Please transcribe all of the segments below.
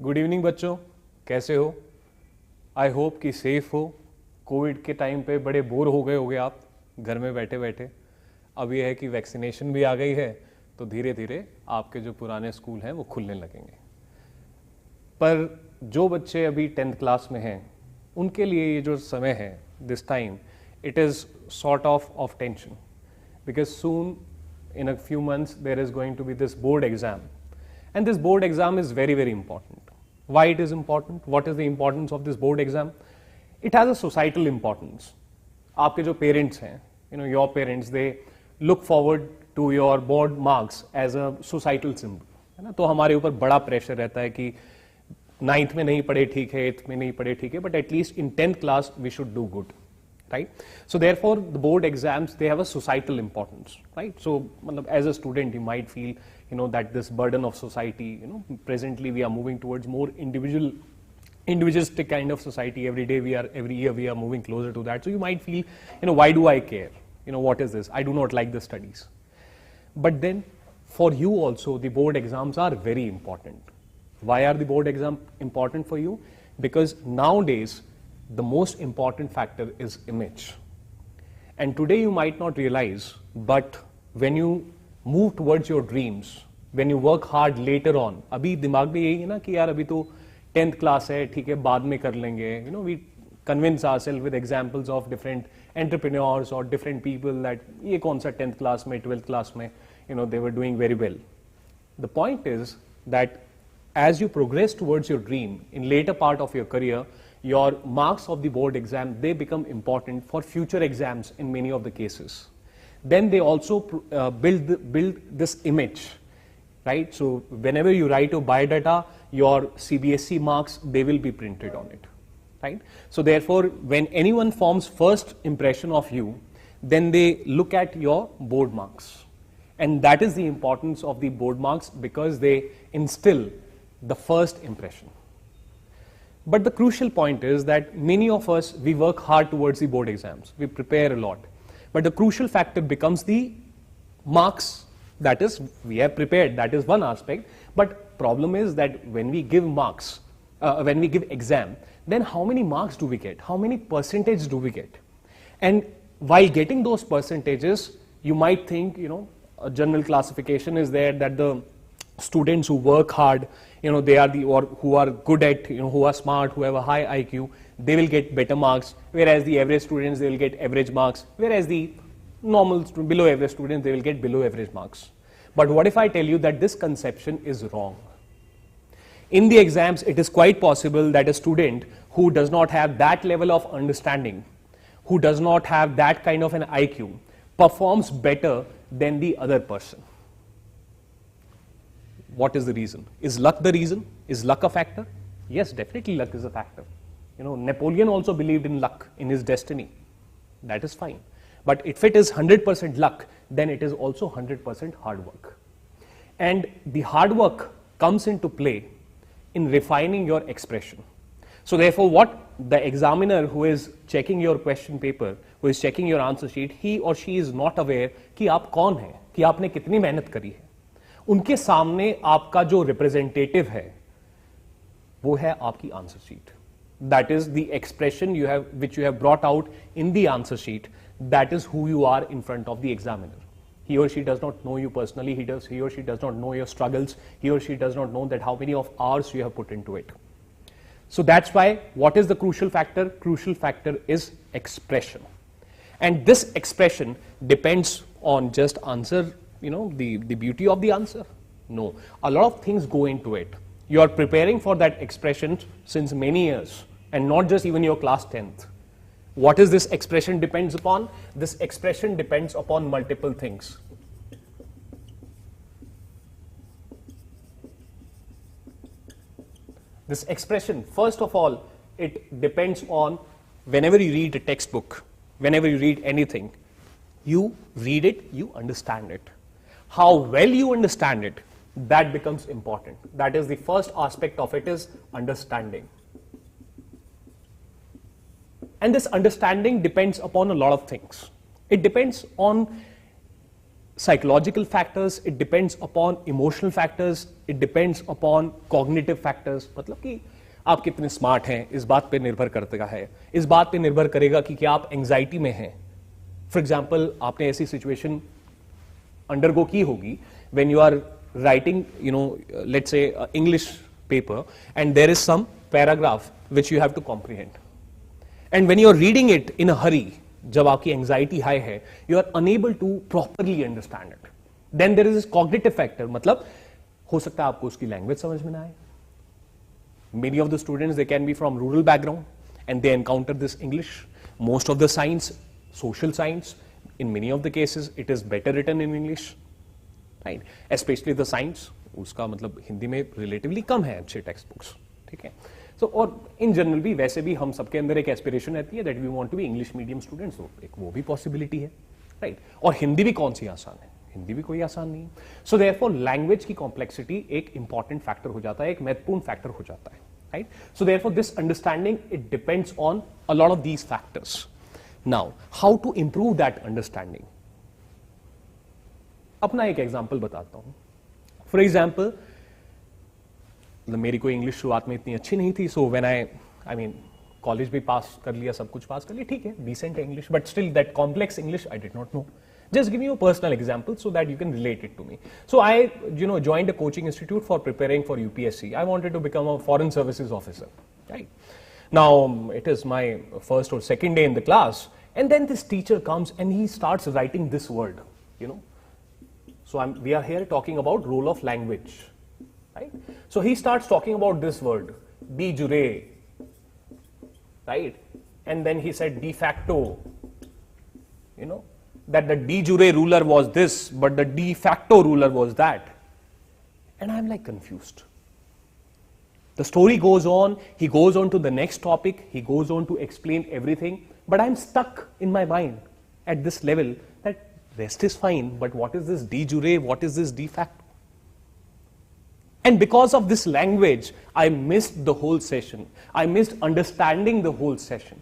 Good evening बच्चों, कैसे हो? आई होप कि सेफ हो। कोविड के टाइम पे बड़े बोर हो गए होगे आप घर में बैठे बैठे। अब यह है कि वैक्सीनेशन भी आ गई है, तो धीरे धीरे आपके जो पुराने स्कूल हैं वो खुलने लगेंगे। पर जो बच्चे अभी 10th क्लास में हैं उनके लिए ये जो समय है, this time, it is sort of tension, because soon in a few months there is going to be this board exam, and this board exam is very very important. Why it is important? What is the importance of this board exam? It has a societal importance. आपके जो parents हैं, your parents, they look forward to your board marks as a societal symbol, है ना? तो हमारे ऊपर बड़ा pressure रहता है कि 9th में नहीं पढ़े ठीक है, 8th में नहीं पढ़े ठीक है, but at least in 10th class we should do good. Right? So therefore the board exams, they have a societal importance, right? So as a student you might feel that this burden of society, presently we are moving towards more individualistic kind of society. Every year we are moving closer to that. So you might feel, why do I care? What is this? I do not like the studies. But then for you also the board exams are very important. Why are the board exam important for you? Because nowadays the most important factor is image. And today you might not realize, but when you move towards your dreams, when you work hard later on, अभी दिमाग में यही है ना कि यार अभी तो 10th class है, ठीक है, बाद में कर लेंगे. We convince ourselves with examples of different entrepreneurs or different people that ये कौन सा 10th class में, 12th class में, they were doing very well. The point is that as you progress towards your dream in later part of your career, your marks of the board exam, they become important for future exams in many of the cases. Then they also build this image, right? So whenever you write your biodata, your Cbse marks, they will be printed on it, right? So therefore, when anyone forms first impression of you, then they look at your board marks. And that is the importance of the board marks, because they instill the first impression. But the crucial point is that many of us, we work hard towards the board exams. We prepare a lot. But the crucial factor becomes the marks. That is, we have prepared. That is one aspect. But problem is that when we give marks, when we give exam, then how many marks do we get? How many percentage do we get? And while getting those percentages, you might think, a general classification is there that the students who work hard, they are or who are good at, who are smart, who have a high IQ, they will get better marks, whereas the average students, they will get average marks, whereas the normal below average students, they will get below average marks. But what if I tell you that this conception is wrong? In the exams, it is quite possible that a student who does not have that level of understanding, who does not have that kind of an IQ, performs better than the other person. What is the reason? Is luck the reason? Is luck a factor? Yes, definitely luck is a factor. Napoleon also believed in luck, in his destiny. That is fine. But if it is 100% luck, then it is also 100% hard work. And the hard work comes into play in refining your expression. So therefore, what the examiner who is checking your question paper, who is checking your answer sheet, he or she is not aware कि आप कौन हैं, कि आपने कितनी मेहनत करी है. उनके सामने आपका जो रिप्रेजेंटेटिव है वो है आपकी answer sheet. That is the expression you have which you have brought out in the answer sheet. That is who you are in front of the examiner. He or she does not know you personally. He or she does not know your struggles. He or she does not know that how many of hours you have put into it. So that's why, what is the crucial factor? Crucial factor is expression. And this expression depends on just answer, the beauty of the answer. No, a lot of things go into it. You are preparing for that expression since many years, and not just even your class 10th. What is this expression depends upon? This expression depends upon multiple things. This expression, first of all, it depends on whenever you read a textbook, whenever you read anything, you read it, you understand it. How well you understand it, that becomes important. That is the first aspect of it, is understanding. And this understanding depends upon a lot of things. It depends on psychological factors, it depends upon emotional factors, it depends upon cognitive factors. मतलब कि आप कितने smart हैं इस बात पे निर्भर करता है, इस बात पे निर्भर करेगा कि क्या आप एंजाइटी में हैं. फॉर एग्जाम्पल, आपने ऐसी सिचुएशन अंडरगो की होगी when you are writing, let's say English paper, and there is some paragraph which you have to comprehend, and when you are reading it in a hurry, जब आपकी anxiety high है, you are unable to properly understand it. Then there is this cognitive factor, मतलब हो सकता है आपको उसकी language समझ में ना आए. Many of the students, they can be from rural background and they encounter this English. Most of the science, social science, in many of the cases it is better written in English, right? Especially the science, उसका मतलब हिंदी में relatively कम है अच्छे text books, ठीक है. सो और in general भी वैसे भी हम सबके अंदर एक एस्पिरेशन रहती है that we want to be English medium students, एक वो भी पॉसिबिलिटी है, राइट. और हिंदी भी कौन सी आसान है, हिंदी भी कोई आसान नहीं है. सो देयरफॉर लैंग्वेज की कॉम्प्लेक्सिटी एक इंपॉर्टेंट फैक्टर हो जाता है, एक महत्वपूर्ण फैक्टर हो जाता है, right. So therefore this understanding it depends on a lot of these factors. Now how to improve that understanding. अपना एक एग्जाम्पल बताता हूं. फॉर एग्जाम्पल, मेरी कोई इंग्लिश शुरुआत में इतनी अच्छी नहीं थी, so when I mean college भी पास कर लिया, सब कुछ पास कर लिया, ठीक है, डिसेंट है English, but still that complex English I did not know. Just give me a personal example so that you can relate it to me. So I, joined a coaching institute for preparing for UPSC. I wanted to become a foreign services officer, right? Now, it is my first or second day in the class, and then this teacher comes and he starts writing this word, So we are here talking about role of language, right? So he starts talking about this word, de jure, right? And then he said de facto, that the de jure ruler was this, but the de facto ruler was that. And I'm like confused. The story goes on, he goes on to the next topic, he goes on to explain everything, but I'm stuck in my mind at this level that rest is fine, but what is this de jure, what is this de facto? And because of this language, I missed the whole session. I missed understanding the whole session.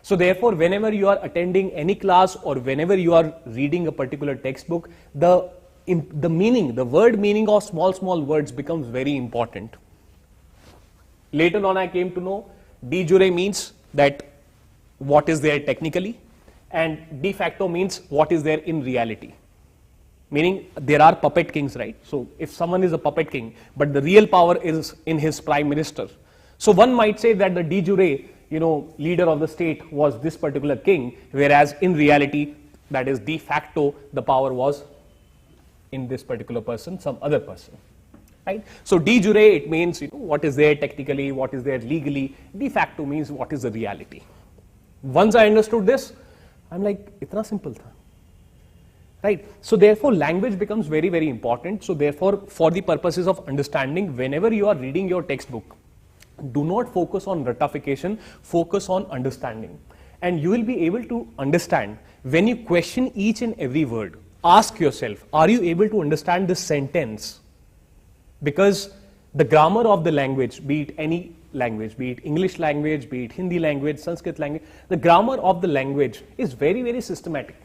So therefore, whenever you are attending any class or whenever you are reading a particular textbook, the meaning, the word meaning of small words becomes very important. Later on, I came to know de jure means that what is there technically, and de facto means what is there in reality. Meaning there are puppet kings, right? So if someone is a puppet king, but the real power is in his prime minister. So one might say that the de jure, leader of the state was this particular king, whereas in reality, that is de facto, the power was in this particular person, some other person, right? So de jure, it means what is there technically, what is there legally. De facto means what is the reality. Once I understood this, I'm like, itna simple tha, right? So therefore, language becomes very, very important. So therefore, for the purposes of understanding, whenever you are reading your textbook, do not focus on ratification, focus on understanding. And you will be able to understand when you question each and every word. Ask yourself, are you able to understand this sentence? Because the grammar of the language, be it any language, be it English language, be it Hindi language, Sanskrit language, the grammar of the language is very, very systematic,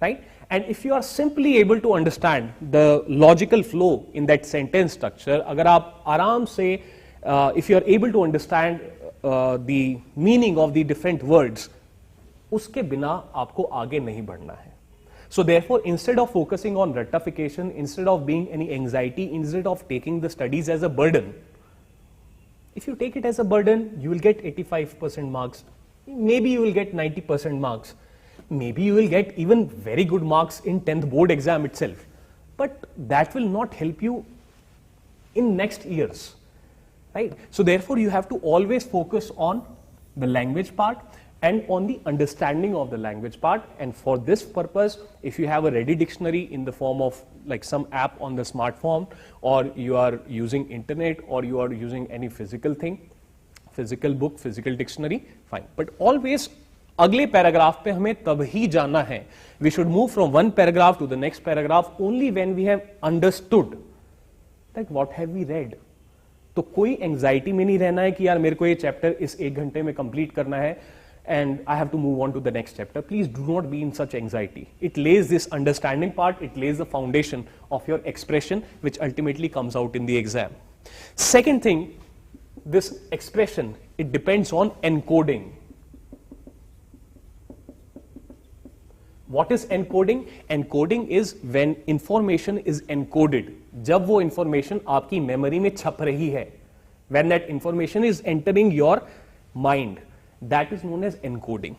right? And if you are simply able to understand the logical flow in that sentence structure, agar aap aaram se if you are able to understand the meaning of the different words, uske bina aapko aage nahi badhna hai. So therefore, instead of focusing on ratification, instead of being any anxiety, instead of taking the studies as a burden, if you take it as a burden, you will get 85% marks. Maybe you will get 90% marks. Maybe you will get even very good marks in 10th board exam itself. But that will not help you in next years. Right? So therefore, you have to always focus on the language part and on the understanding of the language part. And for this purpose, if you have a ready dictionary in the form of like some app on the smartphone, or you are using internet, or you are using any physical thing, physical book, physical dictionary, fine. But always, अगले paragraph पे हमें तब ही जाना है. We should move from one paragraph to the next paragraph only when we have understood that what have we read. तो कोई anxiety में नहीं रहना है कि यार मेरे को ये चैप्टर इस 1 घंटे में कंप्लीट करना है. and I have to move on to the next chapter. Please do not be in such anxiety. It lays this understanding part, it lays the foundation of your expression, which ultimately comes out in the exam. Second thing, this expression, it depends on encoding. What is encoding? Encoding is when information is encoded. जब वो information आपकी memory में छप रही है, when that information is entering your mind, that is known as encoding,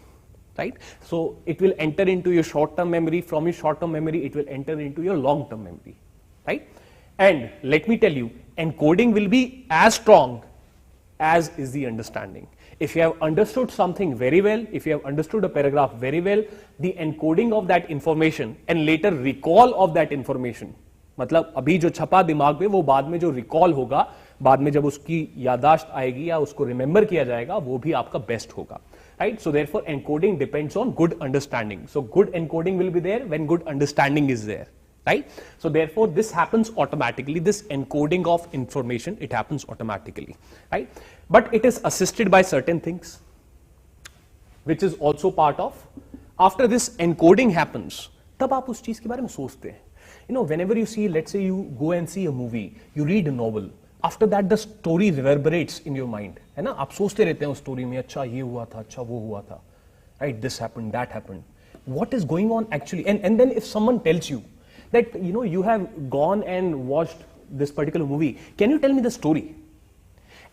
right? So it will enter into your short-term memory. From your short-term memory, it will enter into your long-term memory, right? And let me tell you, encoding will be as strong as is the understanding. If you have understood something very well, if you have understood a paragraph very well, the encoding of that information and later recall of that information, मतलब अभी जो छपा दिमाग में वो बाद में जो रिकॉल होगा, बाद में जब उसकी यादाश्त आएगी या उसको रिमेंबर किया जाएगा, वो भी आपका बेस्ट होगा, right? So therefore encoding depends on good understanding. So good encoding will be there when good understanding is there, right? So therefore this happens automatically. This encoding of information, it happens automatically, right? But it is assisted by certain things, which is also part of. After this encoding happens, तब आप उस चीज के बारे में सोचते हैं. You know, whenever you see, let's say you go and see a movie, you read a novel. After that, the story reverberates in your mind. है ना? आप सोचते रहते हैं उस story में, अच्छा ये हुआ था, अच्छा वो हुआ था, right? This happened, that happened. What is going on actually? And then if someone tells you that, you know, you have gone and watched this particular movie, can you tell me the story?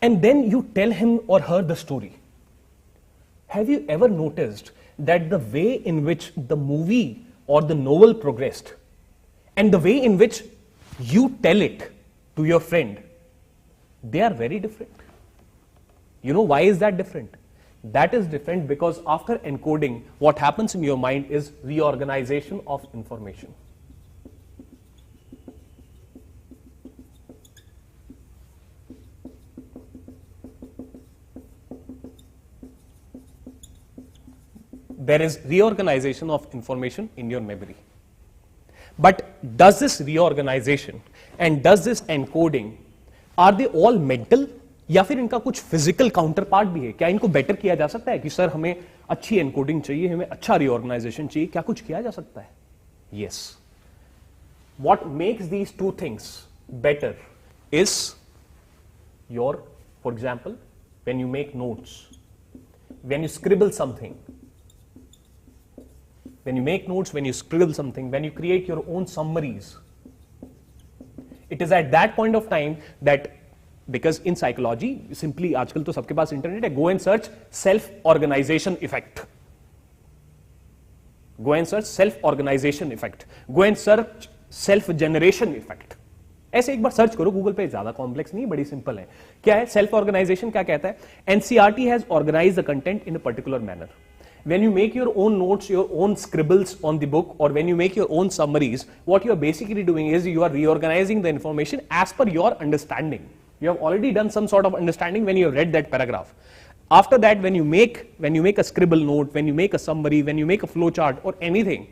And then you tell him or her the story. Have you ever noticed that the way in which the movie or the novel progressed and the way in which you tell it to your friend, they are very different? You know why is that different? That is different because after encoding, what happens in your mind is reorganization of information. There is reorganization of information in your memory. But does this reorganization and does this encoding, are they all mental या फिर इनका कुछ physical counterpart भी है? क्या इनको better किया जा सकता है कि सर हमें अच्छी encoding चाहिए, हमें अच्छा reorganization चाहिए, क्या कुछ किया जा सकता है? Yes. What makes these two things better is your, for example, when you make notes, when you scribble something, when you make notes, when you scribble something, when you create your own summaries, it is at that point of time that, because in psychology, simply आजकल तो सबके पास internet है, go and search self-organization effect. Go and search self-organization effect. Go and search self-generation effect. ऐसे एक बार search करो Google पे, ज्यादा complex नहीं, बड़ी सिंपल है. क्या है सेल्फ ऑर्गेनाइजेशन? क्या कहता है? NCERT has organised the content in a particular manner. When you make your own notes, your own scribbles on the book, or when you make your own summaries, what you are basically doing is you are reorganizing the information as per your understanding. You have already done some sort of understanding when you have read that paragraph. After that, when you make a scribble note, when you make a summary, when you make a flow chart or anything,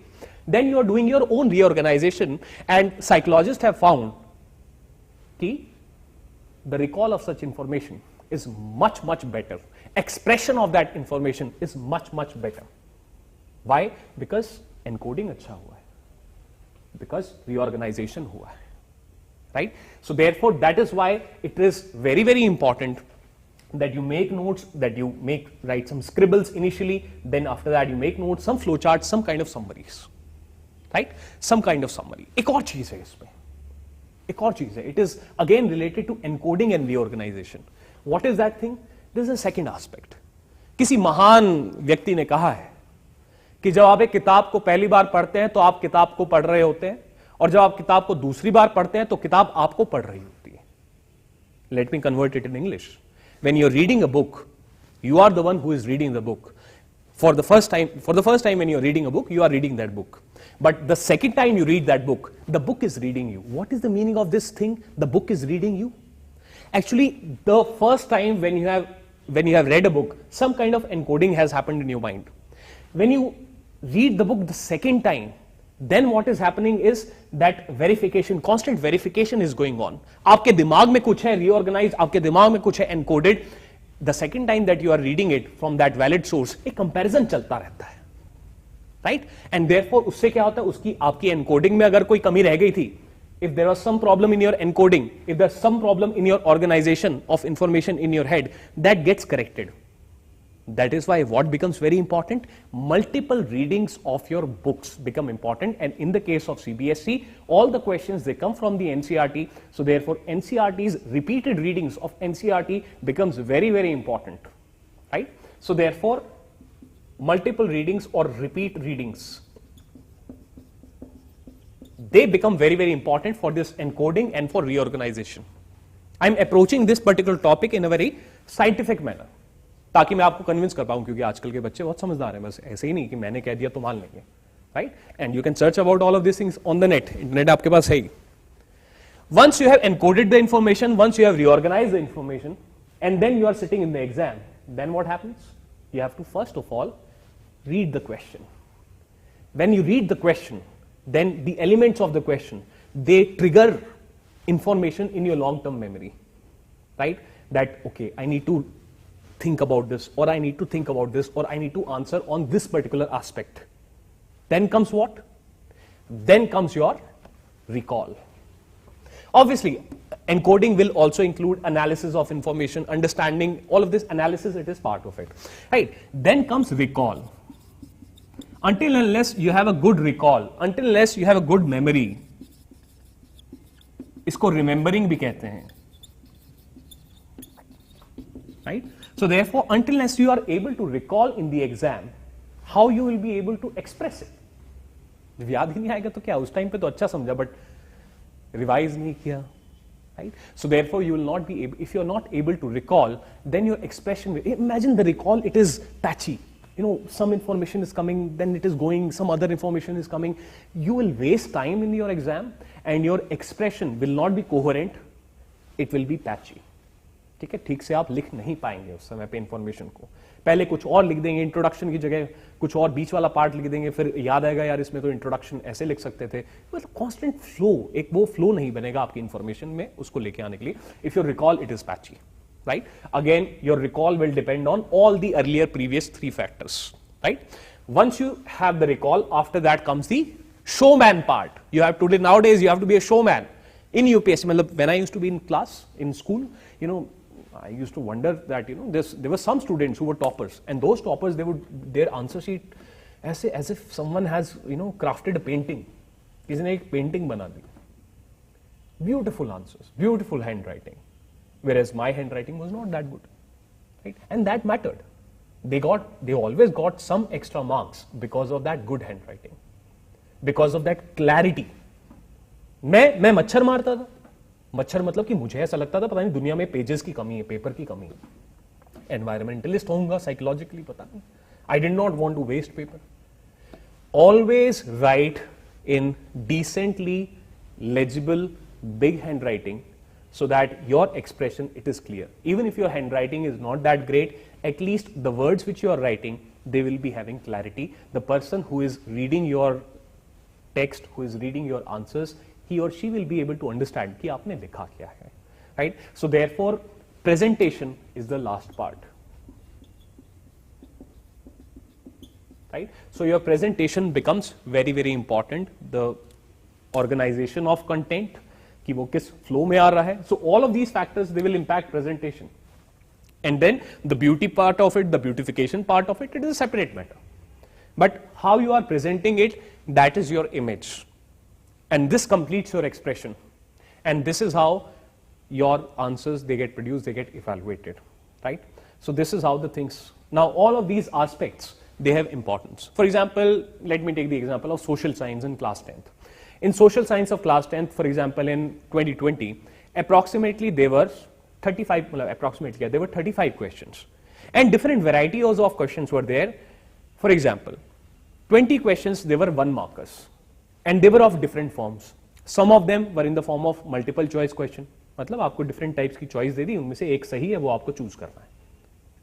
then you are doing your own reorganization. And psychologists have found that the recall of such information is much, much better. Expression of that information is much, much better. Why? Because encoding अच्छा हुआ है. Because reorganization हुआ है. Right? So therefore, that is why it is very, very important that you make notes, that you write some scribbles initially, then after that you make notes, some flowcharts, some kind of summaries. Right? Some kind of summary. एक और चीज है इसमें. एक और चीज है. It is again related to encoding and reorganization. What is that thing? This is a second aspect. किसी महान व्यक्ति ने कहा है कि जब आप एक किताब को पहली बार पढ़ते हैं तो आप किताब को पढ़ रहे होते हैं, और जब आप किताब को दूसरी बार पढ़ते हैं तो किताब आपको पढ़ रही होती है. Let me convert it in English. When you're reading a book, you are the one who is reading the book. For the first time when you're reading a book, you are reading that book. But the second time you read that book, the book is reading you. What is the meaning of this thing? The book is reading you. Actually, the first time when you have read a book, some kind of encoding has happened in your mind. When you read the book the second time, then what is happening is that verification, constant verification is going on. आपके दिमाग में कुछ है reorganized, आपके दिमाग में कुछ है encoded. The second time that you are reading it from that valid source एक कंपैरिजन चलता रहता है, राइट? एंड देयरफॉर उससे क्या होता है, उसकी आपकी एनकोडिंग में अगर कोई कमी रह गई थी, if there was some problem in your encoding, if there's some problem in your organization of information in your head, that gets corrected. That is why what becomes very important, multiple readings of your books become important, and in the case of Cbse, all the questions they come from the NCERT, so therefore NCERT's repeated readings of NCERT becomes very, very important, right? So therefore multiple readings or repeat readings, they become very, very important for this encoding and for reorganization. I'm approaching this particular topic in a very scientific manner, ताकि मैं आपको convince कर पाऊं, क्योंकि आजकल के बच्चे बहुत समझदार हैं, बस ऐसे ही नहीं कि मैंने कह दिया तो मान लेंगे, right? And you can search about all of this things on the net, internet आपके पास है ही. Once you have encoded the information, once you have reorganized the information, and then you are sitting in the exam, then what happens? You have to first of all read the question. When you read the question, then the elements of the question, they trigger information in your long-term memory, right? That, okay, I need to think about this, or I need to think about this, or I need to answer on this particular aspect. Then comes what? Then comes your recall. Obviously, encoding will also include analysis of information, understanding, all of this analysis, it is part of it, right? Then comes recall. Until unless you have a good recall, until unless you have a good memory, इसको remembering भी कहते हैं, right? So therefore, until unless you are able to recall in the exam, how you will be able to express it? जब याद ही नहीं आएगा तो क्या, उस टाइम पे तो अच्छा समझा बट रिवाइज नहीं किया, right? So therefore, you will not be able, if you are not able to recall, then your expression will, imagine the recall, it is patchy. You know, some information is coming, then it is going, some other information is coming. You will waste time in your exam and your expression will not be coherent, it will be patchy. ठीक है, ठीक से आप लिख नहीं पाएंगे उस समय पे इंफॉर्मेशन को. पहले कुछ और लिख देंगे, इंट्रोडक्शन की जगह कुछ और बीच वाला पार्ट लिख देंगे, फिर याद आएगा यार इसमें तो इंट्रोडक्शन ऐसे लिख सकते थे. मतलब कॉन्स्टेंट फ्लो, एक वो फ्लो नहीं बनेगा आपकी इंफॉर्मेशन में उसको लेके आने के लिए. If you recall, it is patchy, right? Again, your recall will depend on all the earlier previous three factors, right? Once you have the recall, after that comes the showman part. You have to, nowadays you have to be a showman in UPSC. When I used to be in class in school, you know, I used to wonder that, you know, there were some students who were toppers, and those toppers, they would, their answer sheet as if someone has, you know, crafted a painting. किसी ने एक painting बना दी. Beautiful answers, beautiful handwriting. Whereas my handwriting was not that good, right? And that mattered. They always got some extra marks because of that good handwriting, because of that clarity. मैं मच्छर मारता था. मच्छर मतलब कि मुझे ऐसा लगता था पता नहीं दुनिया में पेजेस की कमी है, पेपर की कमी है. एनवायरमेंटलिस्ट होऊंगा साइकोलॉजिकली, पता नहीं. I did not want to waste paper. Always write in decently legible big handwriting, so that your expression, it is clear. Even if your handwriting is not that great, at least the words which you are writing, they will be having clarity. The person who is reading your text, who is reading your answers, he or she will be able to understand कि आपने लिखा क्या है, right? So therefore, presentation is the last part, right? So your presentation becomes very, very important. The organization of content, कि वो किस flow में आ रहा है. So all of these factors, they will impact presentation. And then the beauty part of it, the beautification part of it, it is a separate matter. But how you are presenting it, that is your image. And this completes your expression. And this is how your answers, they get produced, they get evaluated, right? So this is how the things, now all of these aspects, they have importance. For example, let me take the example of social science in class 10th. In social science of class 10th, for example, in 2020, approximately there were 35 questions. And different varieties of questions were there. For example, 20 questions, they were 1 markers. And they were of different forms. Some of them were in the form of multiple choice question. मतलब आपको different types की choice दे दी, उनमें से एक सही है, वो आपको choose करना है.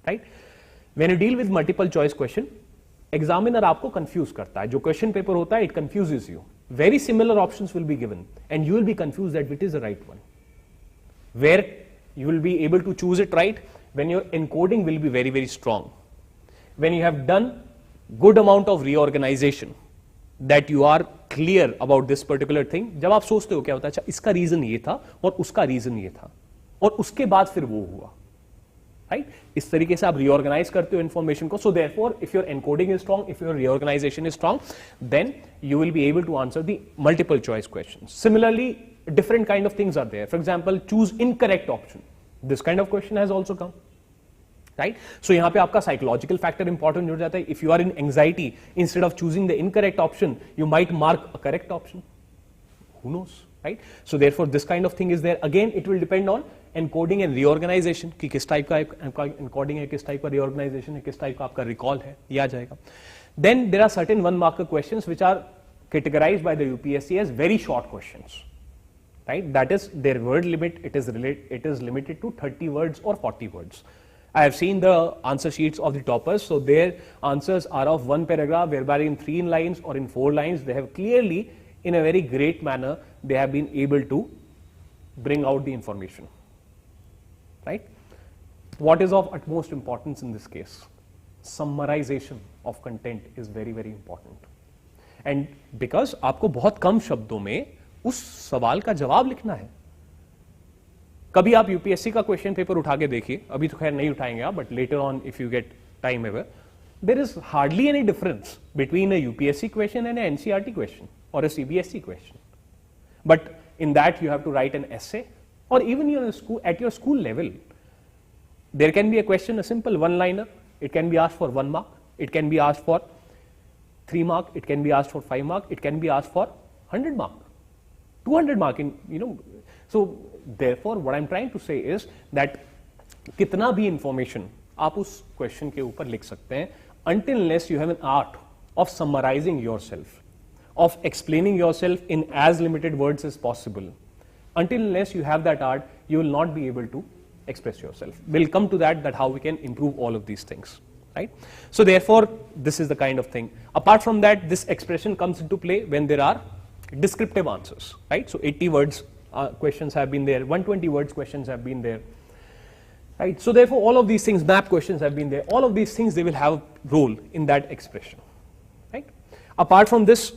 Right? When you deal with multiple choice question, examiner आपको confuse करता है. जो question paper होता है, it confuses you. Very similar options will be given, and you will be confused that which is the right one. Where you will be able to choose it right, when your encoding will be very, very strong, when you have done good amount of reorganization, that you are clear about this particular thing. जब आप सोचते हो क्या होता है, अच्छा इसका reason ये था और उसका रीजन ये था और उसके बाद फिर वो हुआ, राइट? इस तरीके से आप रीऑर्गेनाइज करते हो इन्फॉर्मेशन को. So therefore if your encoding is strong, if your reorganisation is strong, then you will be able to answer the multiple choice questions. Similarly, different kind of things are there. For example, choose incorrect option. This kind of question has also come, right? So यहाँ पे आपका psychological factor important हो जाता है. If you are in anxiety, instead of choosing the incorrect option, you might mark a correct option. Who knows, right? So therefore, this kind of thing is there. Again, it will depend on encoding and reorganization कि किस type का encoding है, किस type का reorganization है, किस type का आपका recall है, ये आ जाएगा. Then there are certain one-marker questions which are categorized by the UPSC as very short questions, right? That is their word limit. It is limited to 30 words or 40 words. I have seen the answer sheets of the toppers, so their answers are of one paragraph, whereby in 3 lines or in 4 lines, they have clearly, in a very great manner, they have been able to bring out the information, right? What is of utmost importance in this case? Summarization of content is very, very important. And because आपको बहुत कम शब्दों में उस सवाल का जवाब लिखना है. कभी आप यूपीएससी का क्वेश्चन पेपर उठा के देखिए, अभी तो खैर नहीं उठाएंगे आप, but later on if you get time ever, there is hardly any difference between a UPSC question and NCERT question or a CBSE question. But in that you have to write an essay, or even at your school level, there can be a question, a simple one-liner. It can be asked for 1 mark, it can be asked for 3 mark, it can be asked for 5 mark, it can be asked for 100 mark, 200 mark, so therefore what I'm trying to say is that कितना भी information आप उस question के ऊपर लिख सकते हैं, until unless you have an art of summarizing yourself, of explaining yourself in as limited words as possible. Until unless you have that art, you will not be able to express yourself. We'll come to that how we can improve all of these things, right? So therefore, this is the kind of thing. Apart from that, this expression comes into play when there are descriptive answers, right? So 80 words questions have been there, 120 words questions have been there, right? So therefore, all of these things, map questions have been there. All of these things, they will have a role in that expression, right? Apart from this,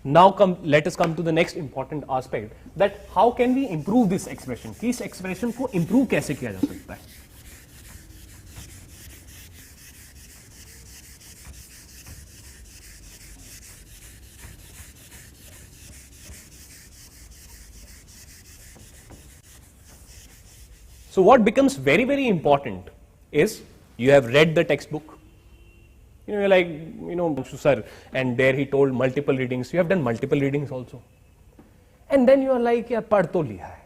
now let us come to the next important aspect, that how can we improve this expression? कि इस expression को improve कैसे किया जा सकता है? So what becomes very, very important is you have read the textbook. You're like, sir, and there he told multiple readings. You have done multiple readings also. And then you are like, यार पढ़ तो लिया है,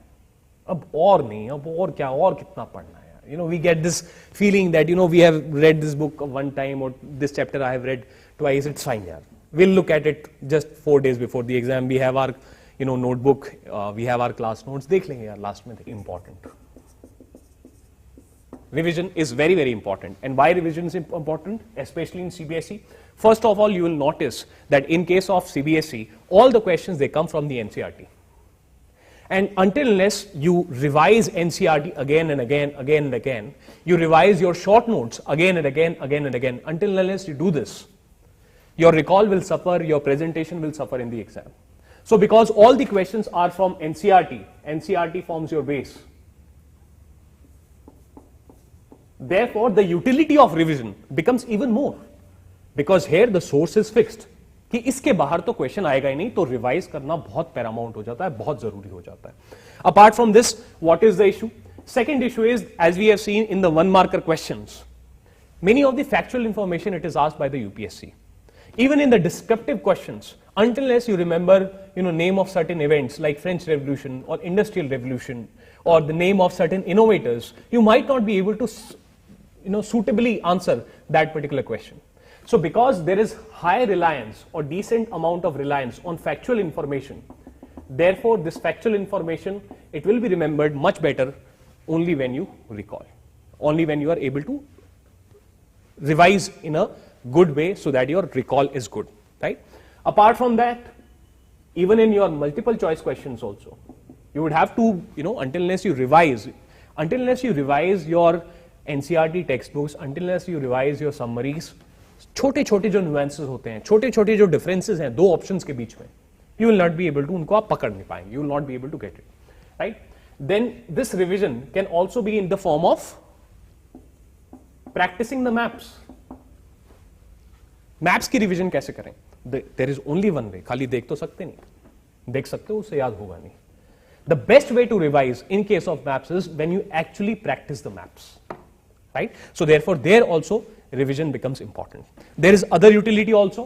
अब और नहीं, अब और क्या, और कितना पढ़ना है यार. We get this feeling that, we have read this book one time, or this chapter I have read twice, it's fine yaar. We'll look at it just 4 days before the exam. We have our, notebook, we have our class notes. देख लेंगे यार last में. Important. Revision is very, very important. And why revision is important, especially in CBSE? First of all, you will notice that in case of CBSE, all the questions, they come from the NCERT. And until unless you revise NCERT again and again, you revise your short notes again and again, until unless you do this, your recall will suffer, your presentation will suffer in the exam. So because all the questions are from NCERT forms your base. Therefore, the utility of revision becomes even more, because here the source is fixed. कि इसके बाहर तो question आएगा ही नहीं, तो revise करना बहुत Paramount हो जाता है, बहुत जरूरी हो जाता है. Apart from this, what is the issue? Second issue is, as we have seen in the one marker questions, many of the factual information it is asked by the UPSC. Even in the descriptive questions, until unless you remember, name of certain events like French Revolution or Industrial Revolution, or the name of certain innovators, you might not be able to, suitably answer that particular question. So because there is high reliance or decent amount of reliance on factual information, therefore this factual information, it will be remembered much better only when you recall, only when you are able to revise in a good way so that your recall is good, right? Apart from that, even in your multiple choice questions also, you would have to, until unless you revise your NCERT text books, until unless you revise your summaries, छोटे छोटे जो nuances होते हैं, छोटे छोटे जो differences हैं दो ऑप्शंस के बीच में, you will not be able to, उनको आप पकड़ नहीं पाएंगे, you will not be able to get it, right? Then this revision can also be in the form of practicing the maps. Maps की रिवीजन कैसे करें? There is only one way, खाली देख तो सकते नहीं, देख सकते हो उससे याद होगा नहीं. The best way to revise in case of maps is when you actually practise the maps, right? So therefore there also revision becomes important. There is other utility also.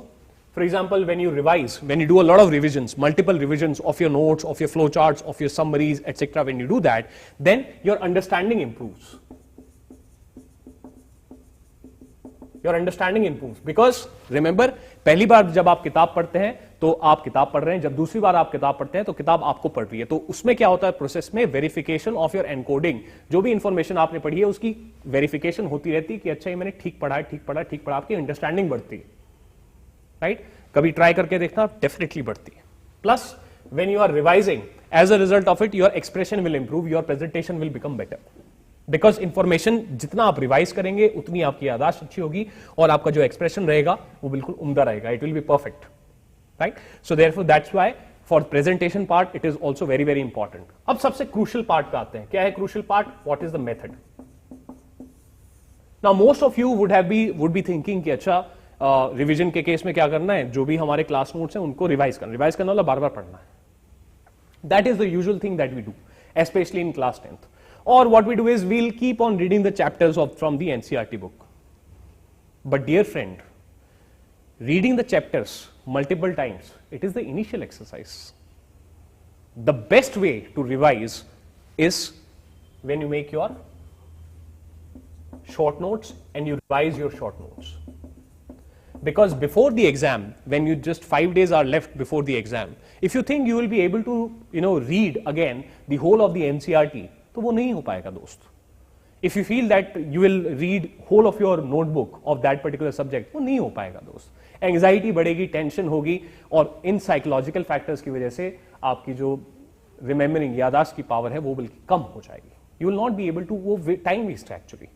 For example, when you revise, when you do a lot of revisions, multiple revisions of your notes, of your flowcharts, of your summaries, etc., when you do that, then your understanding improves. Your understanding improves because remember, पहली बार जब आप किताब पढ़ते हैं तो आप किताब पढ़ रहे हैं, जब दूसरी बार आप किताब पढ़ते हैं तो किताब आपको पढ़ रही है, तो उसमें क्या होता है प्रोसेस में, वेरिफिकेशन ऑफ योर एनकोडिंग, जो भी इंफॉर्मेशन आपने पढ़ी है उसकी वेरिफिकेशन होती रहती है कि अच्छा ये मैंने ठीक पढ़ा है, ठीक पढ़ा, ठीक पढ़ा, आपकी अंडरस्टैंडिंग बढ़ती है, राइट? कभी ट्राई करके देखना, डेफिनेटली बढ़ती है. Plus when you are revising, as a result of it your expression will improve, your presentation will become better, because information जितना आप रिवाइज करेंगे उतनी आपकी याददाश्त अच्छी होगी और आपका जो एक्सप्रेशन रहेगा वो बिल्कुल उम्दा रहेगा, it will be perfect, right? So therefore that's why for presentation part it is also very very important. अब सबसे क्रूशियल पार्ट पे आते हैं. क्या है crucial part? What is the method? Now most of you would be thinking कि अच्छा revision के केस में क्या करना है, जो भी हमारे क्लास नोट्स हैं उनको रिवाइज करना मतलब बार बार पढ़ना है. That is the usual thing that we do, especially in class 10th. Or what we do is we'll keep on reading the chapters from the NCERT book. But dear friend, reading the chapters multiple times, it is the initial exercise. The best way to revise is when you make your short notes and you revise your short notes. Because before the exam, when you just 5 days are left before the exam, if you think you will be able to, read again the whole of the NCERT, तो वो नहीं हो पाएगा दोस्त. If you feel that you will read whole of your notebook of that particular subject, वो नहीं हो पाएगा दोस्त. एंग्जाइटी बढ़ेगी, टेंशन होगी और इन साइकोलॉजिकल फैक्टर्स की वजह से आपकी जो रिमेम्बरिंग, यादाश्त की पावर है वो बल्कि कम हो जाएगी. You will not be able to, वो टाइम वेस्ट है actually.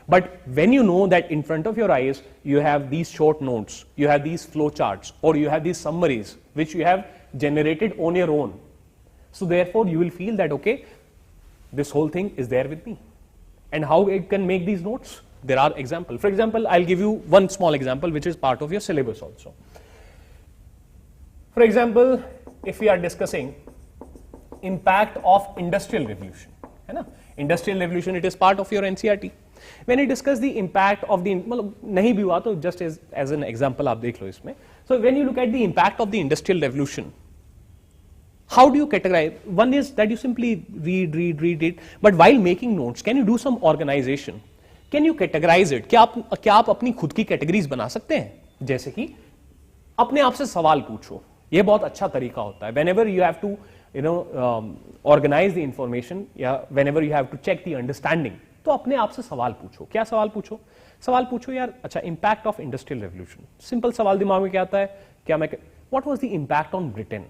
But when you know that in front of your eyes you have these short notes, you have these flow charts, or you have these summaries which you have generated on your own, so therefore you will feel that okay, this whole thing is there with me. And how it can make these notes? There are examples. For example, I'll give you one small example which is part of your syllabus also. For example, if we are discussing impact of industrial revolution, है ना? Industrial revolution, it is part of your NCERT. When you discuss the impact of the, मतलब नहीं भी हुआ तो just as an example आप देख लो इसमें. So when you look at the impact of the industrial revolution, how do you categorize? One is that you simply read it, but while making notes, can you do some organization? Can you categorize it? क्या आप अपनी खुद की categories बना सकते हैं? जैसे कि अपने आप से सवाल पूछो, ये बहुत अच्छा तरीका होता है. Whenever you have to, organize the information, या whenever you have to check the understanding, तो अपने आप से सवाल पूछो. क्या सवाल पूछो? सवाल पूछो यार, अच्छा impact of industrial revolution. Simple सवाल दिमाग में क्या आता है? क्या मैं, what was the impact on Britain?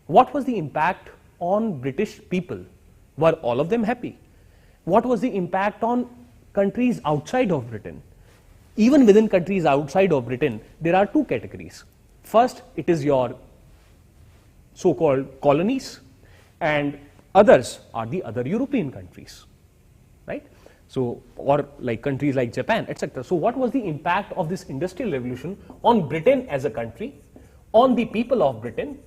What was the impact on British people? Were all of them happy? What was the impact on countries outside of Britain? Even within countries outside of Britain, there are two categories. First, it is your so-called colonies, and others are the other European countries, right? So, or like countries like Japan, etc. So, what was the impact of this industrial revolution on Britain as a country, on the people of Britain,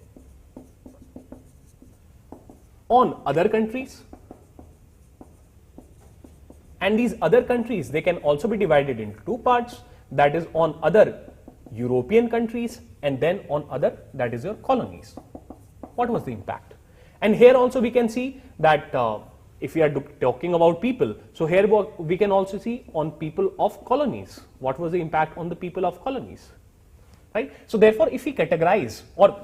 on other countries? And these other countries, they can also be divided into two parts, that is on other European countries and then on other, that is your colonies. What was the impact? And here also we can see that if we are talking about people, so here we can also see on people of colonies. What was the impact on the people of colonies? Right? So therefore, if we categorize, or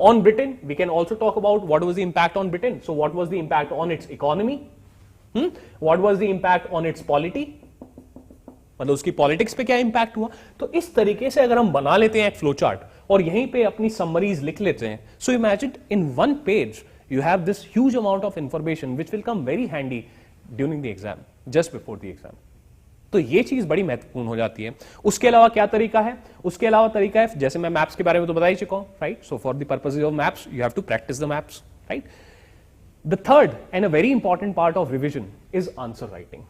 on Britain, we can also talk about what was the impact on Britain. So what was the impact on its economy? What was the impact on its polity? मतलब उसकी politics पे क्या impact हुआ? तो इस तरीके से अगर हम बना लेते हैं एक फ्लो चार्ट और यहीं पे अपनी समरीज लिख लेते हैं, so imagine in one page you have this huge amount of information which will come very handy during the exam, just before the exam. तो ये चीज बड़ी महत्वपूर्ण हो जाती है। उसके अलावा क्या तरीका है? उसके अलावा तरीका है, जैसे मैं मैप्स के बारे में तो बता ही चुका हूं, right? So for the purposes of maps you have to practise the maps, right? The third and a very important part of revision is answer writing.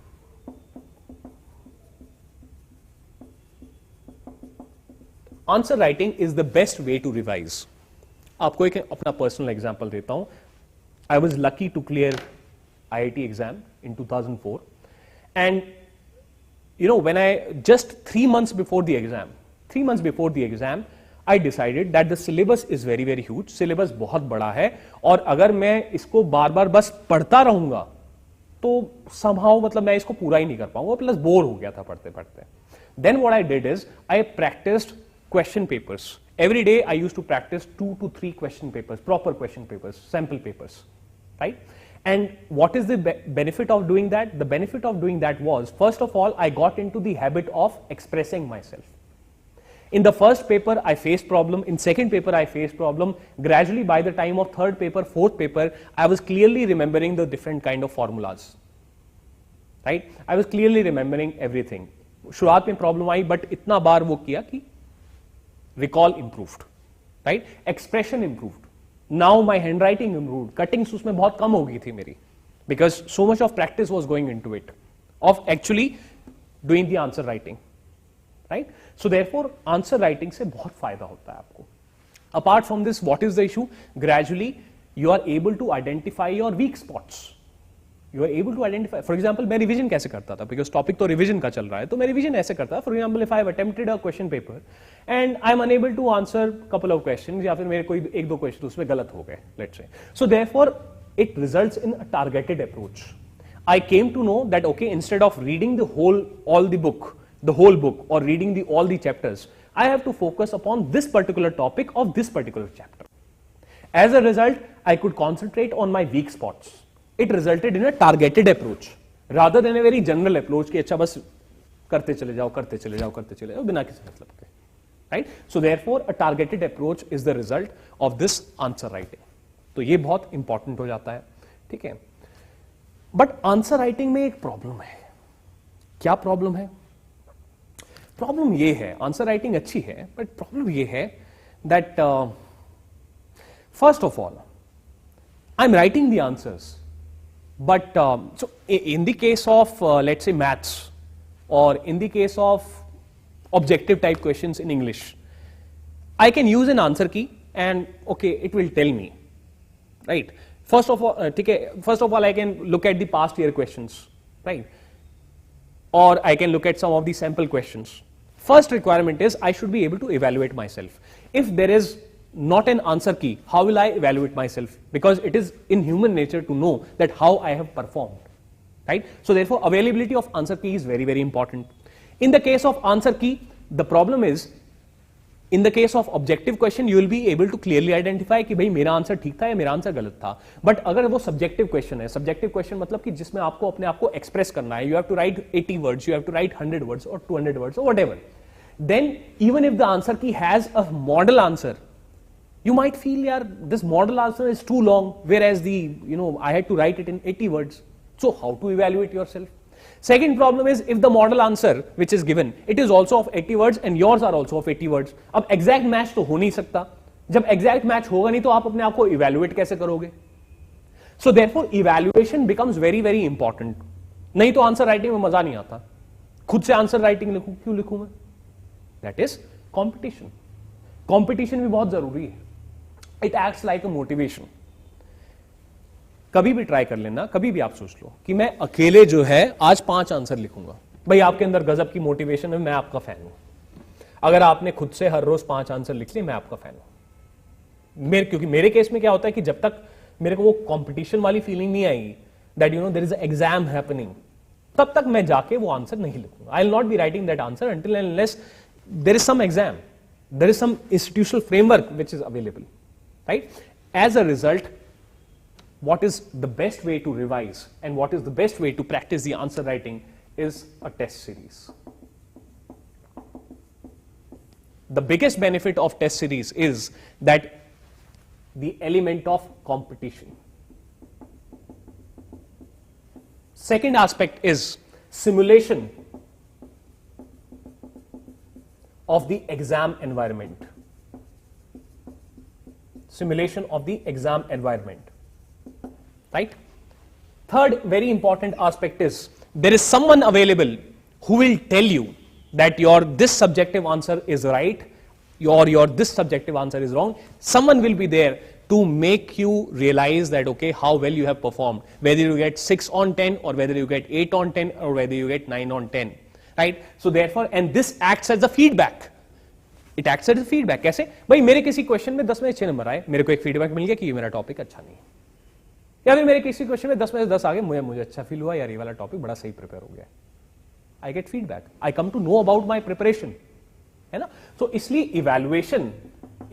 Answer writing is the best way to revise. आपको एक अपना personal example देता हूं। I was lucky to clear IIT exam in 2004, and you know, when I just 3 months before the exam, I decided that the syllabus is very very huge. syllabus बहुत बड़ा है, और अगर मैं इसको बार बार बस पढ़ता रहूंगा तो somehow मतलब मैं इसको पूरा ही नहीं कर पाऊंगा, प्लस बोर हो गया था पढ़ते पढ़ते। Then what I did is I practiced question papers. Every day I used to practice 2 to 3 question papers, proper question papers, sample papers, right? And what is the benefit of doing that? The benefit of doing that was, first of all, I got into the habit of expressing myself. In the first paper, I faced problem. In second paper, I faced problem. Gradually, by the time of third paper, fourth paper, I was clearly remembering the different kind of formulas, right? I was clearly remembering everything. शुरुआत में problem I, but इतना बार वो किया कि recall improved, right? Expression improved. Now my handwriting improved. Cuttings उसमें बहुत कम हो गई थी मेरी, because so much of practice was going into it, of actually doing the answer writing, right? So therefore answer writing से बहुत फायदा होता है आपको. Apart from this, what is the issue? Gradually you are able to identify your weak spots. You are able to identify. For example, मैं revision कैसे करता था? Because topic तो revision का चल रहा है, तो मैं revision ऐसे करता था. For example, if I have attempted a question paper and I am unable to answer couple of questions, या फिर मेरे कोई एक दो question उसमें गलत हो गए, let's say. So therefore, it results in a targeted approach. I came to know that okay, instead of reading the whole book, or reading all the chapters, I have to focus upon this particular topic of this particular chapter. As a result, I could concentrate on my weak spots. It resulted in a targeted approach rather than a very general approach कि अच्छा बस करते चले जाओ बिना किसी मतलब के, right? So therefore a targeted approach is the result of this answer writing. तो ये बहुत इंपॉर्टेंट हो जाता है, ठीक है? बट आंसर राइटिंग में एक प्रॉब्लम है। क्या प्रॉब्लम है? प्रॉब्लम ये है, आंसर राइटिंग अच्छी है, बट प्रॉब्लम ये है that first of all I am writing the answers, but so in the case of let's say maths, or in the case of objective type questions in English, I can use an answer key and okay, it will tell me, right? First of all I can look at the past year questions, right? Or I can look at some of the sample questions. First requirement is I should be able to evaluate myself. If there is not an answer key, how will I evaluate myself? Because it is in human nature to know that how I have performed, right? So therefore availability of answer key is very very important. In the case of answer key, the problem is, in the case of objective question you will be able to clearly identify कि भाई मेरा answer ठीक था या मेरा answer गलत था. But अगर वो सब्जेक्टिव क्वेश्चन है, सब्जेक्टिव क्वेश्चन मतलब कि जिसमें आपको अपने आप को एक्सप्रेस करना है, you have to write 80 words, you have to write 100 words और 200 वर्ड्स और whatever, then even if the answer key has a model answer, you might feel, yaar, this model answer is too long, whereas I had to write it in 80 words. So how to evaluate yourself? Second problem is, if the model answer which is given, it is also of 80 words and yours are also of 80 words. अब exact match तो हो नहीं सकता. जब exact match होगा नहीं तो आप अपने आप को evaluate कैसे करोगे? So therefore evaluation becomes very very important. नहीं तो आंसर राइटिंग में मजा नहीं आता. खुद से आंसर राइटिंग लिखूं, क्यों लिखूं मैं? That is competition. Competition भी बहुत जरूरी है. It acts like a motivation. कभी भी ट्राई कर लेना, कभी भी आप सोच लो कि मैं अकेले जो है आज 5 आंसर लिखूंगा. भाई आपके अंदर गजब की मोटिवेशन है, मैं आपका फैन हूं. अगर आपने खुद से हर रोज 5 आंसर लिख लिए, मैं आपका फैन हूं. क्योंकि मेरे केस में क्या होता है कि जब तक मेरे को वो कंपटीशन वाली फीलिंग नहीं आई that there is a exam happening, तब तक मैं जाके वो आंसर नहीं लिखूंगा. I will not be writing that answer until and unless there is some exam, there is some institutional framework which is available, right? As a result, what is the best way to revise and what is the best way to practice the answer writing is a test series. The biggest benefit of test series is that the element of competition. Second aspect is simulation of the exam environment. Simulation of the exam environment. Right? Third very important aspect is there is someone available who will tell you that your this subjective answer is right, your this subjective answer is wrong. Someone will be there to make you realize that, okay, how well you have performed, whether you get 6 on 10 or whether you get 8 on 10 or whether you get 9 on 10. Right? So therefore, and this acts as a feedback. It acts as a feedback. कैसे? भाई मेरे किसी question में 10 में से 6 number आए, मेरे को एक फीडबैक मिल गया कि ये मेरा टॉपिक अच्छा नहीं है, या फिर मेरे किसी क्वेश्चन में 10 में से 10 आ गए, मुझे अच्छा फील हुआ, यार ये वाला टॉपिक बड़ा सही प्रिपेयर हो गया है. I get feedback. I come to know about my preparation. है ना? So इसलिए इवैल्यूएशन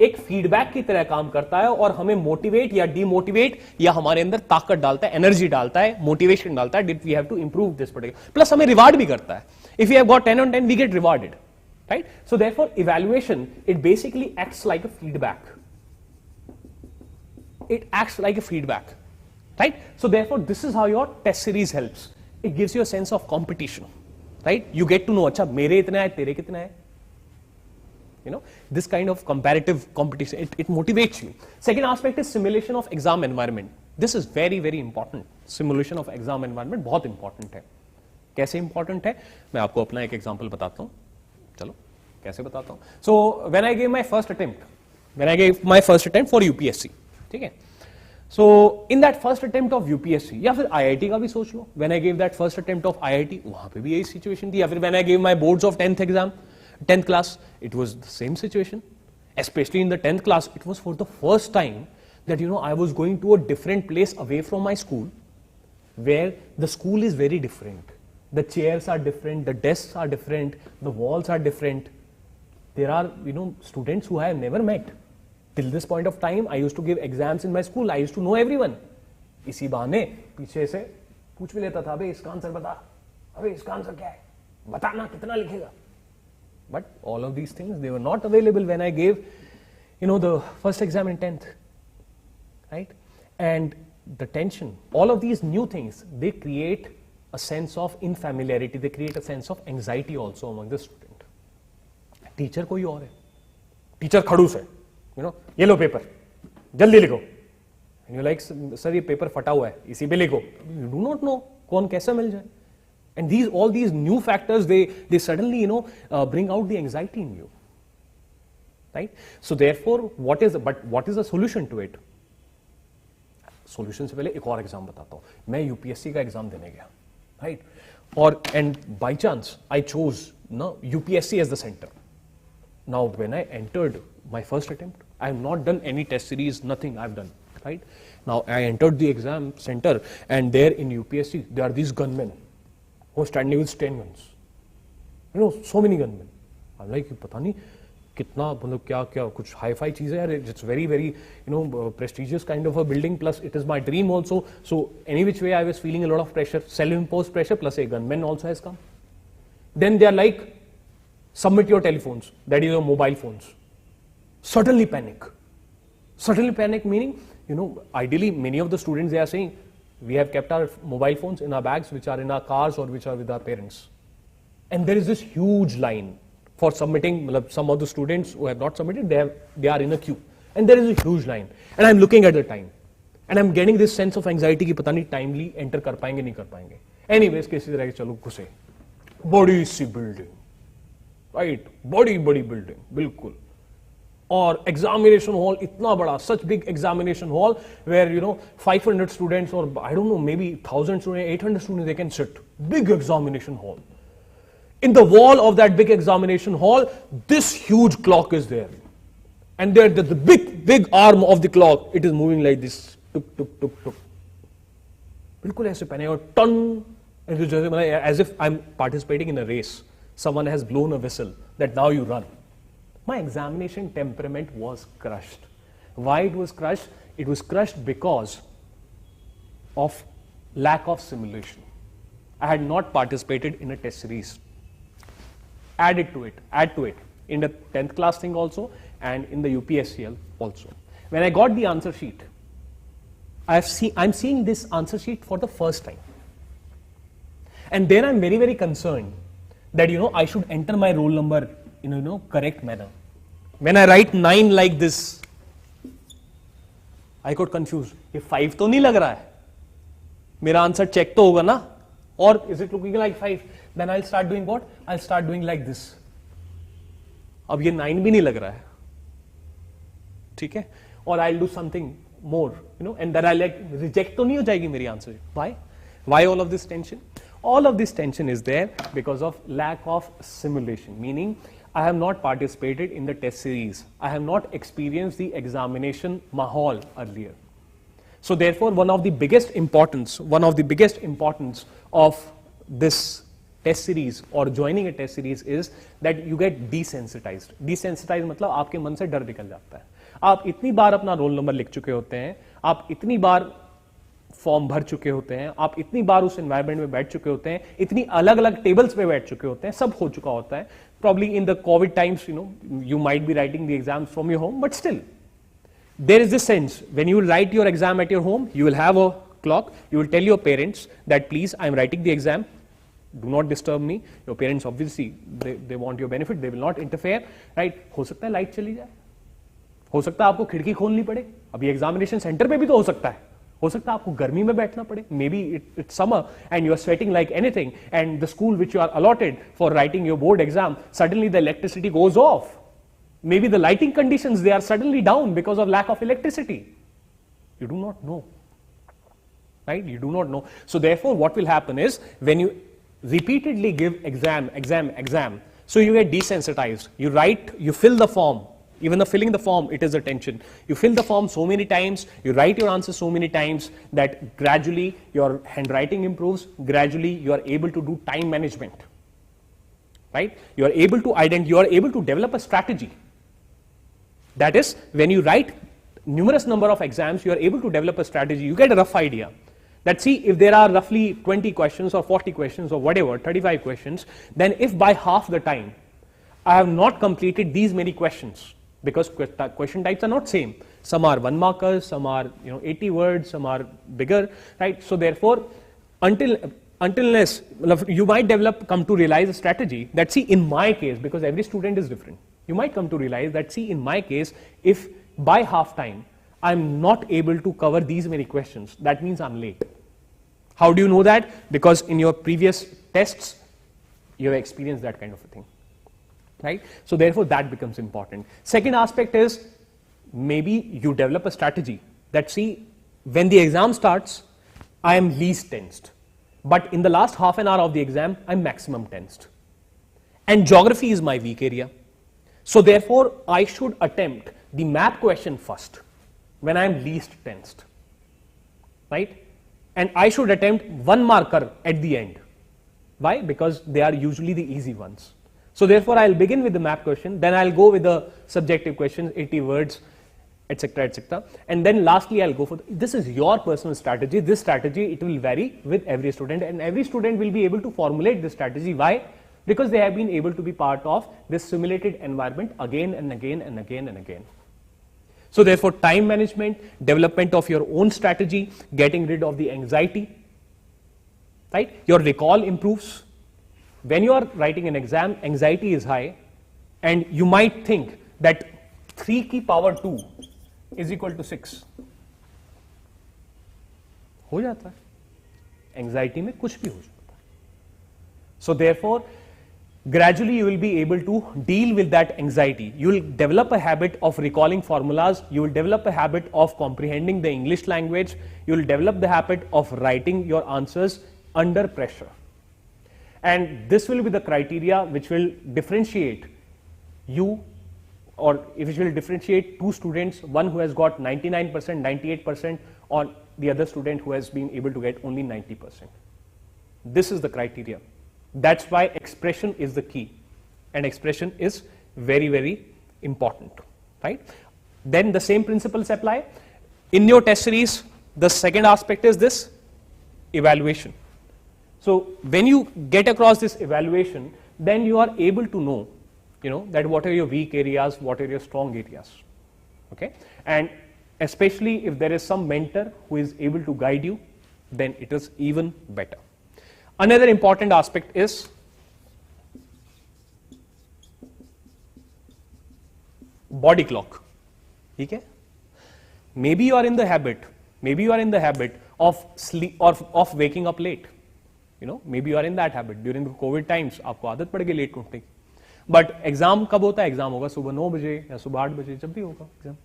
एक फीडबैक की तरह काम करता है और हमें मोटिवेट या डीमोटिवेट या हमारे अंदर ताकत डालता है, एनर्जी डालता है, मोटिवेशन डालता है. We have to improve this particular. Plus हमें रिवार्ड भी करता है. If you have got 10 on 10, we get rewarded. Right? So therefore, evaluation, it basically acts like a feedback. It acts like a feedback. Right? So therefore, this is how your test series helps. It gives you a sense of competition. Right? You get to know, अच्छा मेरे इतना है, तेरे कितना है. You know, this kind of comparative competition, it motivates you. Second aspect is simulation of exam environment. This is very, very important. Simulation of exam environment बहुत important है. कैसे important है? मैं आपको अपना एक example बताता हूँ. चलो कैसे बताता हूँ. So when I gave my first attempt for UPSC, ठीक है. So in that first attempt of UPSC या फिर IIT का भी सोच लो. When I gave that first attempt of IIT, वहाँ पे भी यही situation थी. या फिर when I gave my boards of 10th exam, 10th class, it was the same situation. Especially in the 10th class, it was for the first time that I was going to a different place away from my school, where the school is very different. The chairs are different, the desks are different, the walls are different. There are, students who I have never met. Till this point of time, I used to give exams in my school. I used to know everyone. इसी बहाने पीछे से पूछ भी लेता था, अबे इसका आंसर बता, अबे इसका आंसर क्या है, बताना कितना लिखेगा. But all of these things, they were not available when I gave, the first exam in 10th. Right? And the tension, all of these new things, they create a sense of infamiliarity, they create a sense of anxiety also among the student. Teacher कोई और है, teacher खड़ूस है, ये लो paper, जल्दी लिखो. And you're like, sir ये paper फटा हुआ है, इसी पे लिखो. You do not know कौन कैसे मिल जाए. And all these new factors, they suddenly, bring out the anxiety in you. Right? So therefore, what is the solution to it? Solution से पहले एक और एग्जाम बताता हूँ. मैं यूपीएससी का एग्जाम देने गया. Right? And by chance, I chose UPSC as the center. Now, when I entered my first attempt, I have not done any test series, nothing I've done. Right? Now, I entered the exam center, and there in UPSC, there are these gunmen who are standing with 10 guns. So many gunmen. I'm like, पता नहीं कितना, मतलब क्या कुछ hi-fi चीज़ है यार. It's very, very, prestigious kind of a building. Plus, it is my dream also. So, any which way, I was feeling a lot of pressure, self-imposed pressure. Plus, a gunman also has come. Then they are like, submit your telephones, that is your mobile phones. Suddenly panic. Suddenly panic meaning, ideally many of the students, they are saying, we have kept our mobile phones in our bags, which are in our cars or which are with our parents. And there is this huge line for submitting. Some of the students who have not submitted, they are in a queue. And there is a huge line. And I'm looking at the time. And I'm getting this sense of anxiety कि पता नहीं timely enter कर पाएंगे नहीं कर पाएंगे. Anyways, किसी तरह के चलो घुसे. बड़ी सी बिल्डिंग. Right? बड़ी बिल्डिंग. बिल्कुल. और examination hall इतना बड़ा, such big examination hall where 500 students or I don't know, maybe 1,000 students, 800 students, they can sit. Big examination hall. In the wall of that big examination hall, this huge clock is there. And there, the big arm of the clock, it is moving like this. Tuk, tuk, tuk, tuk. बिल्कुल ऐसे पहने और ton, as if I'm participating in a race. Someone has blown a whistle that now you run. My examination temperament was crushed. Why it was crushed? It was crushed because of lack of simulation. I had not participated in a test series. Add to it in the 10th class thing also and in the UPSCL also. When I got the answer sheet, I'm seeing this answer sheet for the first time. And then I'm very, very concerned that I should enter my roll number correct manner. When I write 9 like this, I got confused. ये 5 तो नहीं लग रहा है, मेरा answer check तो होगा ना, or is it looking like 5? Then I'll start doing what? I'll start doing like this. अब ये 9 भी नहीं लग रहा है, ठीक है, or I'll do something more, and then I'll reject तो नहीं हो जाएगी मेरी answer. Why all of this tension? All of this tension is there because of lack of simulation, meaning I have not participated in the test series. I have not experienced the examination mahal earlier. So therefore, one of the biggest importance of this test series or joining a test series is that you get desensitized. Desensitized मतलब आपके मन से डर निकल जाता है. आप इतनी बार अपना रोल नंबर लिख चुके होते हैं, आप इतनी बार फॉर्म भर चुके होते हैं, आप इतनी बार उस एनवायरनमेंट में बैठ चुके होते हैं, इतनी अलग अलग टेबल्स पे बैठ चुके होते हैं, सब हो चुका होता है. Probably in the COVID times, you might be writing the exams from your home, but still, there is this sense when you write your exam at your home, you will have a clock, you will tell your parents that please, I am writing the exam, do not disturb me. Your parents obviously, they want your benefit, they will not interfere, right? हो सकता है light चली जाए, हो सकता है आपको खिड़की खोलनी पड़े, अभी एग्जामिनेशन सेंटर पे भी तो हो सकता है आपको गर्मी में बैठना पड़े, maybe it's summer and you are sweating like anything, and the school which you are allotted for writing your board exam, suddenly the electricity goes off. Maybe the lighting conditions, they are suddenly down because of lack of electricity. You do not know, right? You do not know. So therefore, what will happen is when you repeatedly give exam, so you get desensitized. You write, you fill the form. Even the filling the form, it is a tension. You fill the form so many times, you write your answer so many times that gradually your handwriting improves, gradually you are able to do time management, right? You are able to develop a strategy. That is, when you write numerous number of exams, you are able to develop a strategy. You get a rough idea that see, if there are roughly 20 questions or 40 questions or whatever, 35 questions, then if by half the time I have not completed these many questions, because question types are not same. Some are 1 markers, some are 80 words, some are bigger, right? So therefore, unless you might come to realize a strategy that see, in my case, because every student is different, you might come to realize that see, in my case, if by half time I'm not able to cover these many questions, that means I'm late. How do you know that? Because in your previous tests, you have experienced that kind of a thing. Right? So therefore that becomes important. Second aspect is maybe you develop a strategy that see, when the exam starts, I am least tensed, but in the last half an hour of the exam, I'm maximum tensed. And geography is my weak area. So therefore I should attempt the map question first when I'm least tensed, right? And I should attempt 1 marker at the end. Why? Because they are usually the easy ones. So therefore, I'll begin with the map question, then I'll go with the subjective questions, 80 words, etc., etc. And then lastly, I'll go for this is your personal strategy. This strategy, it will vary with every student, and every student will be able to formulate this strategy. Why? Because they have been able to be part of this simulated environment again and again and again and again. So therefore, time management, development of your own strategy, getting rid of the anxiety, right? Your recall improves. When you are writing an exam, anxiety is high, and you might think that 3 की power 2 is equal to 6. हो जाता है. Anxiety में कुछ भी हो सकता है. So therefore, gradually you will be able to deal with that anxiety. You will develop a habit of recalling formulas. You will develop a habit of comprehending the English language. You will develop the habit of writing your answers under pressure. And this will be the criteria which will differentiate you, or which will differentiate 2 students, one who has got 99%, 98%, or the other student who has been able to get only 90%. This is the criteria. That's why expression is the key, and expression is very, very important, right? Then the same principles apply. In your test series, the second aspect is this, evaluation. So when you get across this evaluation, then you are able to know, that what are your weak areas, what are your strong areas, okay? And especially if there is some mentor who is able to guide you, then it is even better. Another important aspect is body clock. ठीक है? Maybe you are in the habit of sleep or of waking up late. You know, maybe you are in that habit during the COVID times. आपको आदत पड़ गई late उठने की. But exam कब होता है? Exam होगा सुबह 9 बजे या सुबह 8 बजे, जब भी होगा exam.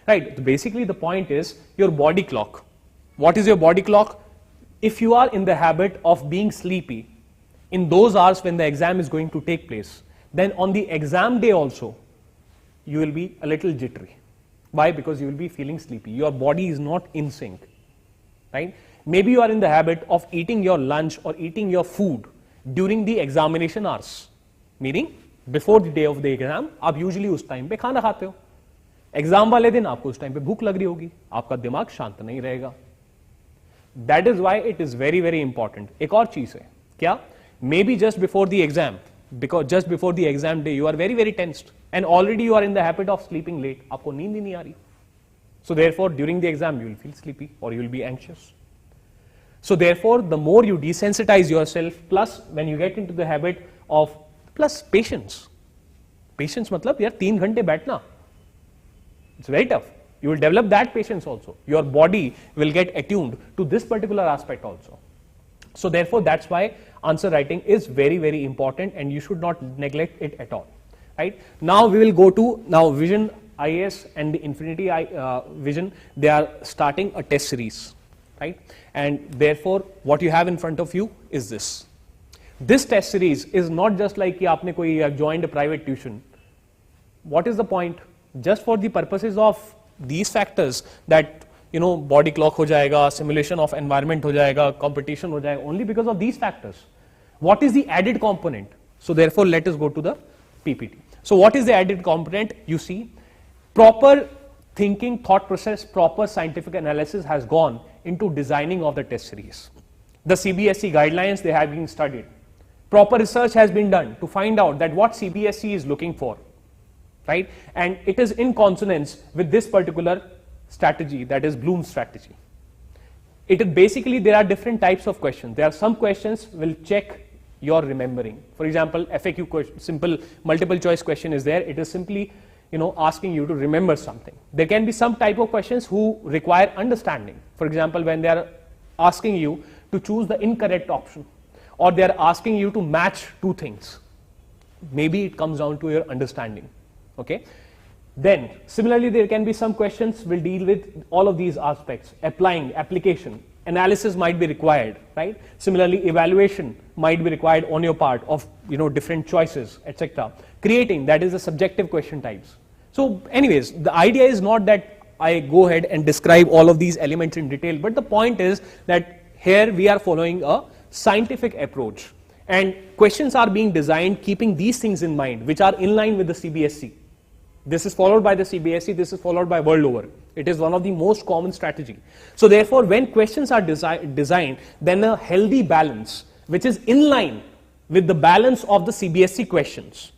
Right? So basically the point is your body clock. What is your body clock? If you are in the habit of being sleepy in those hours when the exam is going to take place, then on the exam day also you will be a little jittery. Why? Because you will be feeling sleepy. Your body is not in sync. Right? Maybe you are in the habit of eating your lunch or eating your food during the examination hours. Meaning, before the day of the exam, आप usually उस time पे खाना खाते हो. Exam वाले दिन आपको उस time पे भूख लग रही होगी. आपका दिमाग शांत नहीं रहेगा. That is why it is very, very important. एक और चीज है. क्या? Maybe just before the exam, because just before the exam day, you are very, very tensed. And already you are in the habit of sleeping late. आपको नींद ही नहीं आ रही. So therefore, during the exam, you will feel sleepy or you will be anxious. So therefore, the more you desensitize yourself, plus when you get into the habit of, plus patience. Patience मतलब यार 3 घंटे बैठना. It's very tough. You will develop that patience also. Your body will get attuned to this particular aspect also. So therefore, that's why answer writing is very, very important and you should not neglect it at all. Right? Now we will go to, now Vision IAS and the Infinity Vision, they are starting a test series. Right? And therefore, what you have in front of you is this. This test series is not just like कि आपने कोई joined a private tuition. What is the point? Just for the purposes of these factors that, you know, body clock हो जाएगा, simulation of environment हो जाएगा, competition हो जाएगा, only because of these factors. What is the added component? So therefore, let us go to the PPT. So what is the added component? You see, proper thinking, thought process, proper scientific analysis has gone into designing of the test series. The Cbse guidelines, they have been studied. Proper research has been done to find out that what Cbse is looking for, right? And it is in consonance with this particular strategy, that is Bloom's strategy. It is basically, there are different types of questions. There are some questions will check your remembering. For example, FAQ question, simple multiple choice question is there. It is simply, you know, asking you to remember something. There can be some type of questions who require understanding. For example, when they are asking you to choose the incorrect option, or they are asking you to match two things. Maybe it comes down to your understanding. Okay. Then similarly, there can be some questions will deal with all of these aspects. Applying, application, analysis might be required, right? Similarly, evaluation might be required on your part of, you know, different choices, etc. Creating, that is the subjective question types. So anyways, the idea is not that I go ahead and describe all of these elements in detail, but the point is that here we are following a scientific approach and questions are being designed keeping these things in mind, which are in line with the Cbse. This is followed by the Cbse, this is followed by world over. It is one of the most common strategy. So therefore, when questions are designed, then a healthy balance, which is in line with the balance of the Cbse questions,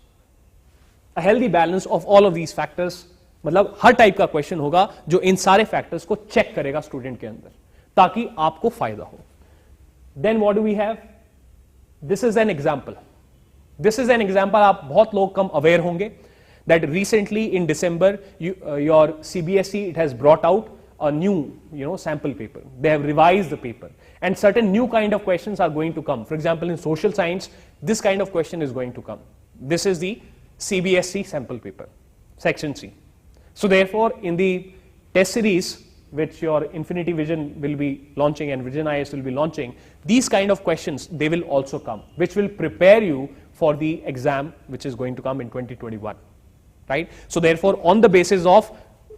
a healthy balance of all of these factors, मतलब हर type का question होगा जो इन सारे factors को check करेगा student के अंदर ताकि आपको फायदा हो. Then what do we have? This is an example. This is an example. आप बहुत लोग कम aware होंगे that recently in December your Cbse, it has brought out a new, you know, sample paper. They have revised the paper and certain new kind of questions are going to come. For example, in social science, this kind of question is going to come. This is the Cbse sample paper, section C. So therefore, in the test series which your Infinity Vision will be launching and Vision IAS will be launching, these kind of questions, they will also come, which will prepare you for the exam which is going to come in 2021, right? So therefore, on the basis of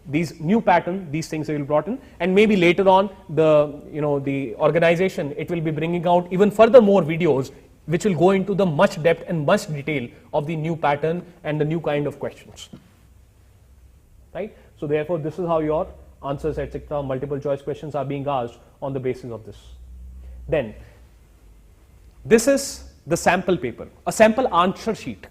these new pattern, these things will be brought in, and maybe later on the, you know, the organization, it will be bringing out even further more videos which will go into the much depth and much detail of the new pattern and the new kind of questions, right? So therefore, this is how your answers, etc., multiple choice questions are being asked on the basis of this. Then, this is the sample paper, a sample answer sheet,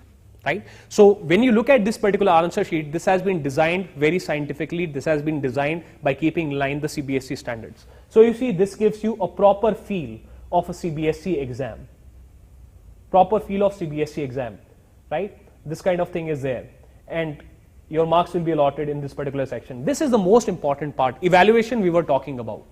right? So when you look at this particular answer sheet, this has been designed very scientifically. This has been designed by keeping in line the Cbse standards. So you see, this gives you a proper feel of a Cbse exam. Proper feel of Cbse exam, right? This kind of thing is there. And your marks will be allotted in this particular section. This is the most important part. Evaluation we were talking about.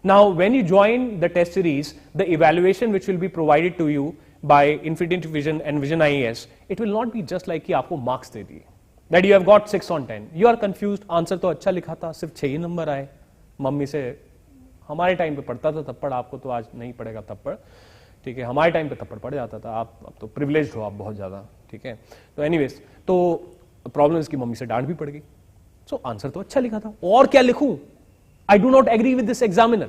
Now, when you join the test series, the evaluation which will be provided to you by Infinity Vision and Vision IAS, it will not be just like कि आपको marks दे दिए, that you have got 6 on 10. You are confused. Answer तो अच्छा लिखा था, सिर्फ 6 ही number आए. Mummy से हमारे टाइम पे पढ़ता था थप्पड़, आपको तो आज नहीं पड़ेगा थप्पड़, ठीक है. हमारे टाइम पे थप्पड़ पड़ जाता था, आप अब तो प्रिविलेज्ड हो आप बहुत ज़्यादा, ठीक है. तो एनीवेज, तो प्रॉब्लम इसकी मम्मी से डांट भी पड़ गई. सो आंसर तो अच्छा लिखा था, और क्या लिखूं? I do not agree with this examiner,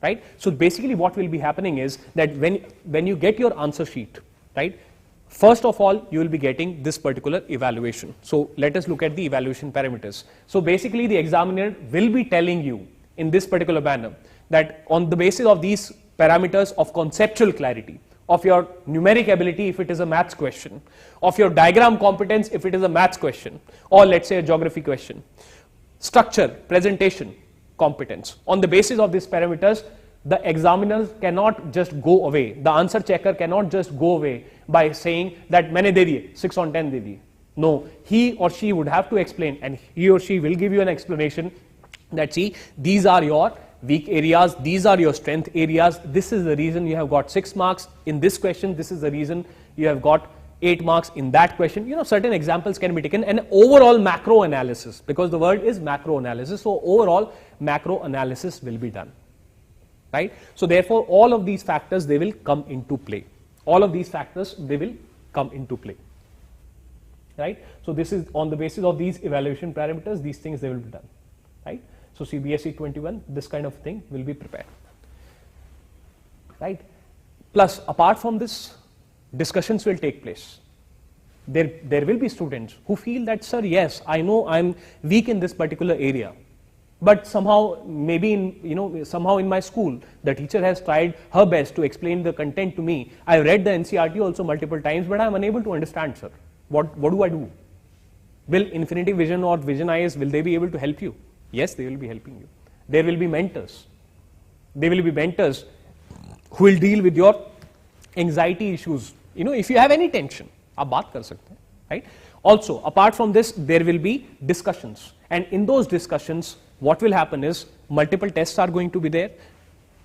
right? So basically what will be happening is that when you get your answer sheet, right, first of all you will be getting this particular evaluation. So let us look at the evaluation parameters. So basically the examiner will be telling you in this particular manner that on the basis of these parameters of conceptual clarity, of your numeric ability if it is a maths question, of your diagram competence if it is a maths question, or let's say a geography question, structure, presentation, competence. On the basis of these parameters, the examiners cannot just go away. The answer checker cannot just go away by saying that मैंने दे दिए 6 on 10 दे दिए. No, he or she would have to explain, and he or she will give you an explanation that see, these are your weak areas, these are your strength areas, this is the reason you have got 6 marks in this question, this is the reason you have got 8 marks in that question. You know, certain examples can be taken, and overall macro analysis, because the word is macro analysis, so overall macro analysis will be done, right? So therefore all of these factors, they will come into play. All of these factors, they will come into play, right? So this is on the basis of these evaluation parameters, these things they will be done, right? So Cbse 21, this kind of thing will be prepared, right? Plus, apart from this, discussions will take place. There will be students who feel that, sir, yes, I know I'm weak in this particular area, but somehow, maybe somehow in my school, the teacher has tried her best to explain the content to me. I've read the NCERT also multiple times, but I'm unable to understand, sir. What do I do? Will Infinity Vision or Vision IAS, will they be able to help you? Yes, they will be helping you. There will be mentors. There will be mentors who will deal with your anxiety issues. You know, if you have any tension, आप बात कर सकते हैं, right? Also, apart from this, there will be discussions, and in those discussions, what will happen is multiple tests are going to be there,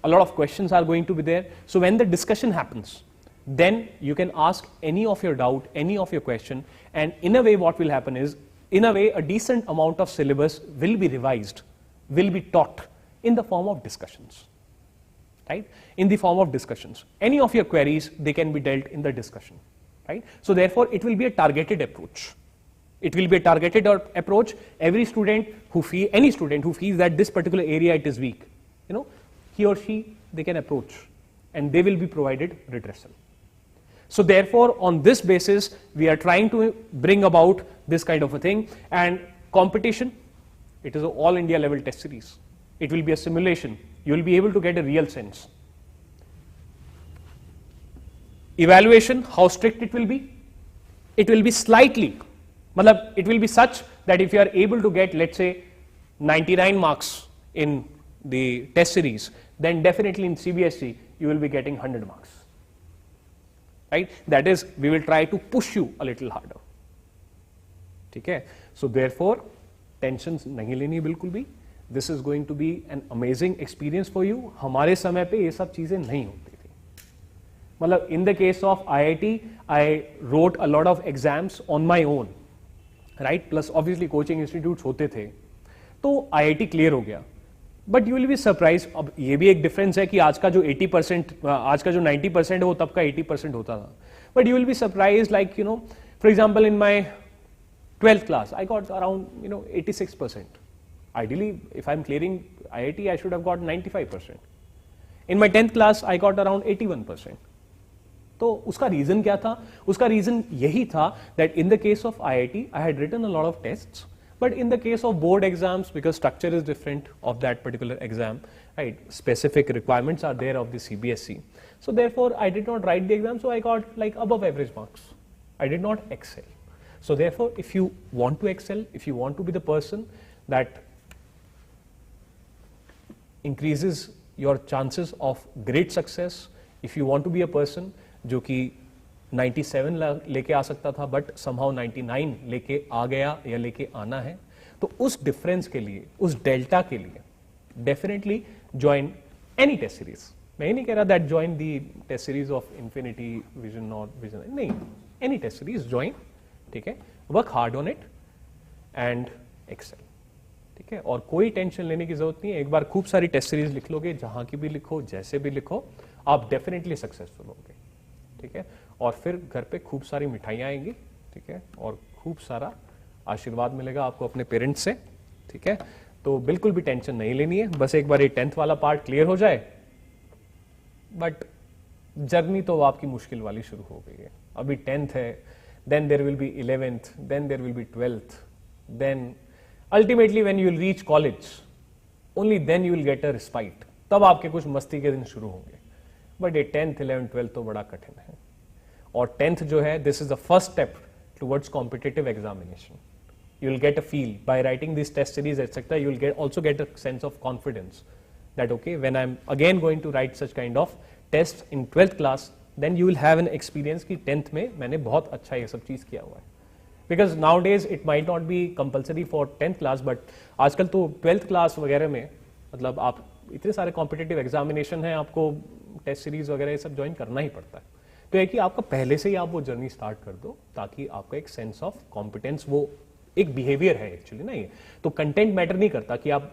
a lot of questions are going to be there. So when the discussion happens, then you can ask any of your doubt, any of your question, and in a way, what will happen is, in a way, a decent amount of syllabus will be revised, will be taught in the form of discussions, right? In the form of discussions. Any of your queries, they can be dealt in the discussion, right? So therefore, it will be a targeted approach. It will be a targeted approach. Every student any student who feels that this particular area it is weak, you know, he or she, they can approach, and they will be provided redressal. So therefore, on this basis, we are trying to bring about this kind of a thing. And competition, it is an all India level test series. It will be a simulation. You will be able to get a real sense. Evaluation, how strict it will be? It will be slightly, it will be such that if you are able to get, let's say, 99 marks in the test series, then definitely in Cbse, you will be getting 100 marks. Right? That is, we will try to push you a little harder. Okay? So therefore, tensions nahi leni bilkul bhi. This is going to be an amazing experience for you. हमारे समय पे ये सब चीजें नहीं होती थी. मतलब in the case of IIT, I wrote a lot of exams on my own, right? Plus obviously coaching institutes होते थे, तो IIT clear हो गया. But you will be surprise. अब ये भी एक डिफरेंस है कि आज का जो 80%, आज का जो 90% है वो तब का 80% होता था. But you will be surprise, like you know, for example in my 12th class I got around 86%. Ideally, if I'm clearing IIT, I should have got 95%. In my 10th class I got around 81%. तो उसका reason क्या था? उसका reason यही था that in the case of IIT I had written a lot of tests. But in the case of board exams, because structure is different of that particular exam, right? Specific requirements are there of the Cbse. So therefore, I did not write the exam, so I got like above average marks. I did not excel. So therefore, if you want to excel, if you want to be the person that increases your chances of great success, if you want to be a person जो कि 97 लेके आ सकता था, but somehow 99 लेके आ गया या लेके आना है। तो उस डिफरेंस के लिए, उस डेल्टा के लिए definitely join any test series. मैं ये नहीं कह रहा that join the test series of infinity, vision और विजन, नहीं, एनी टेस्ट सीरीज ज्वाइन, ठीक है, work hard on it and excel, ठीक है। और कोई टेंशन लेने की जरूरत नहीं है, एक बार खूब सारी टेस्ट सीरीज लिख लोगे, जहां की भी लिखो, जैसे भी लिखो, आप डेफिनेटली सक्सेसफुल होंगे, ठीक है। और फिर घर पे खूब सारी मिठाइयाँ आएंगी, ठीक है, और खूब सारा आशीर्वाद मिलेगा आपको अपने पेरेंट्स से, ठीक है। तो बिल्कुल भी टेंशन नहीं लेनी है, बस एक बार ये 10th वाला पार्ट क्लियर हो जाए, बट जर्नी तो आपकी मुश्किल वाली शुरू हो गई है। अभी 10th है, then there will be 11th, then there will be 12th, then ultimately when you will reach college, only then you will get a respite, तब आपके कुछ मस्ती के दिन शुरू होंगे। बट ये 10th, 11th, 12th तो बड़ा कठिन है। और 10th जो है, this is the first step towards competitive examination. You will get a feel by writing this test series, etc. You will also get a sense of confidence that okay, when I'm again going to write such kind of tests in 12th class, then you will have an experience कि 10th में मैंने बहुत अच्छा ये सब चीज किया हुआ है। Because nowadays it might not be compulsory for 10th class, but आजकल तो 12th class वगैरह में, मतलब आप इतने सारे कॉम्पिटिटिव एग्जामिनेशन हैं, आपको टेस्ट सीरीज वगैरह ये सब ज्वाइन करना ही पड़ता है। तो है कि आपका पहले से ही आप वो जर्नी स्टार्ट कर दो, ताकि आपका एक सेंस ऑफ कॉम्पिटेंस, वो एक बिहेवियर है एक्चुअली ना ये। तो कंटेंट मैटर नहीं करता कि आप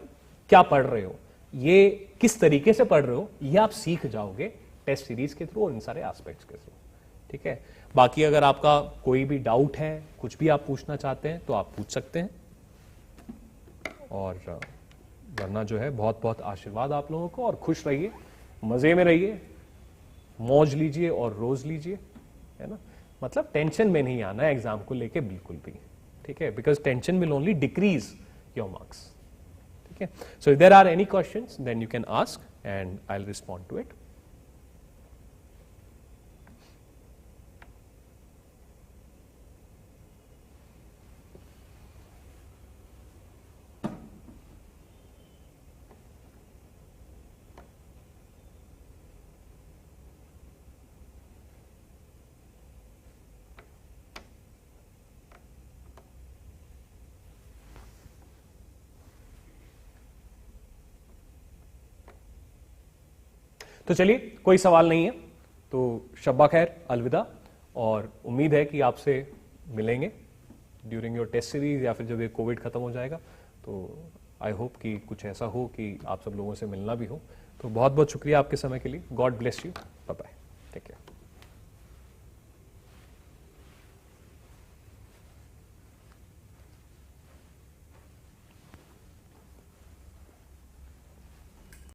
क्या पढ़ रहे हो, ये किस तरीके से पढ़ रहे हो, ये आप सीख जाओगे टेस्ट सीरीज के थ्रू और इन सारे एस्पेक्ट्स के थ्रू, ठीक है। बाकी अगर आपका कोई भी डाउट है, कुछ भी आप पूछना चाहते हैं, तो आप पूछ सकते हैं। और वरना जो है, बहुत बहुत आशीर्वाद आप लोगों को, और खुश रहिए, मजे में रहिए, मौज लीजिए और रोज लीजिए, है ना। मतलब टेंशन में नहीं आना है एग्जाम को लेके बिल्कुल भी, ठीक है, because tension will only decrease your marks, ठीक है। So if there are any questions, then you can ask and I will respond to it. तो चलिए, कोई सवाल नहीं है तो शब्बा खैर, अलविदा, और उम्मीद है कि आपसे मिलेंगे ड्यूरिंग योर टेस्ट सीरीज, या फिर जब ये कोविड खत्म हो जाएगा। तो आई होप कि कुछ ऐसा हो कि आप सब लोगों से मिलना भी हो। तो बहुत बहुत शुक्रिया आपके समय के लिए। God bless you, bye bye.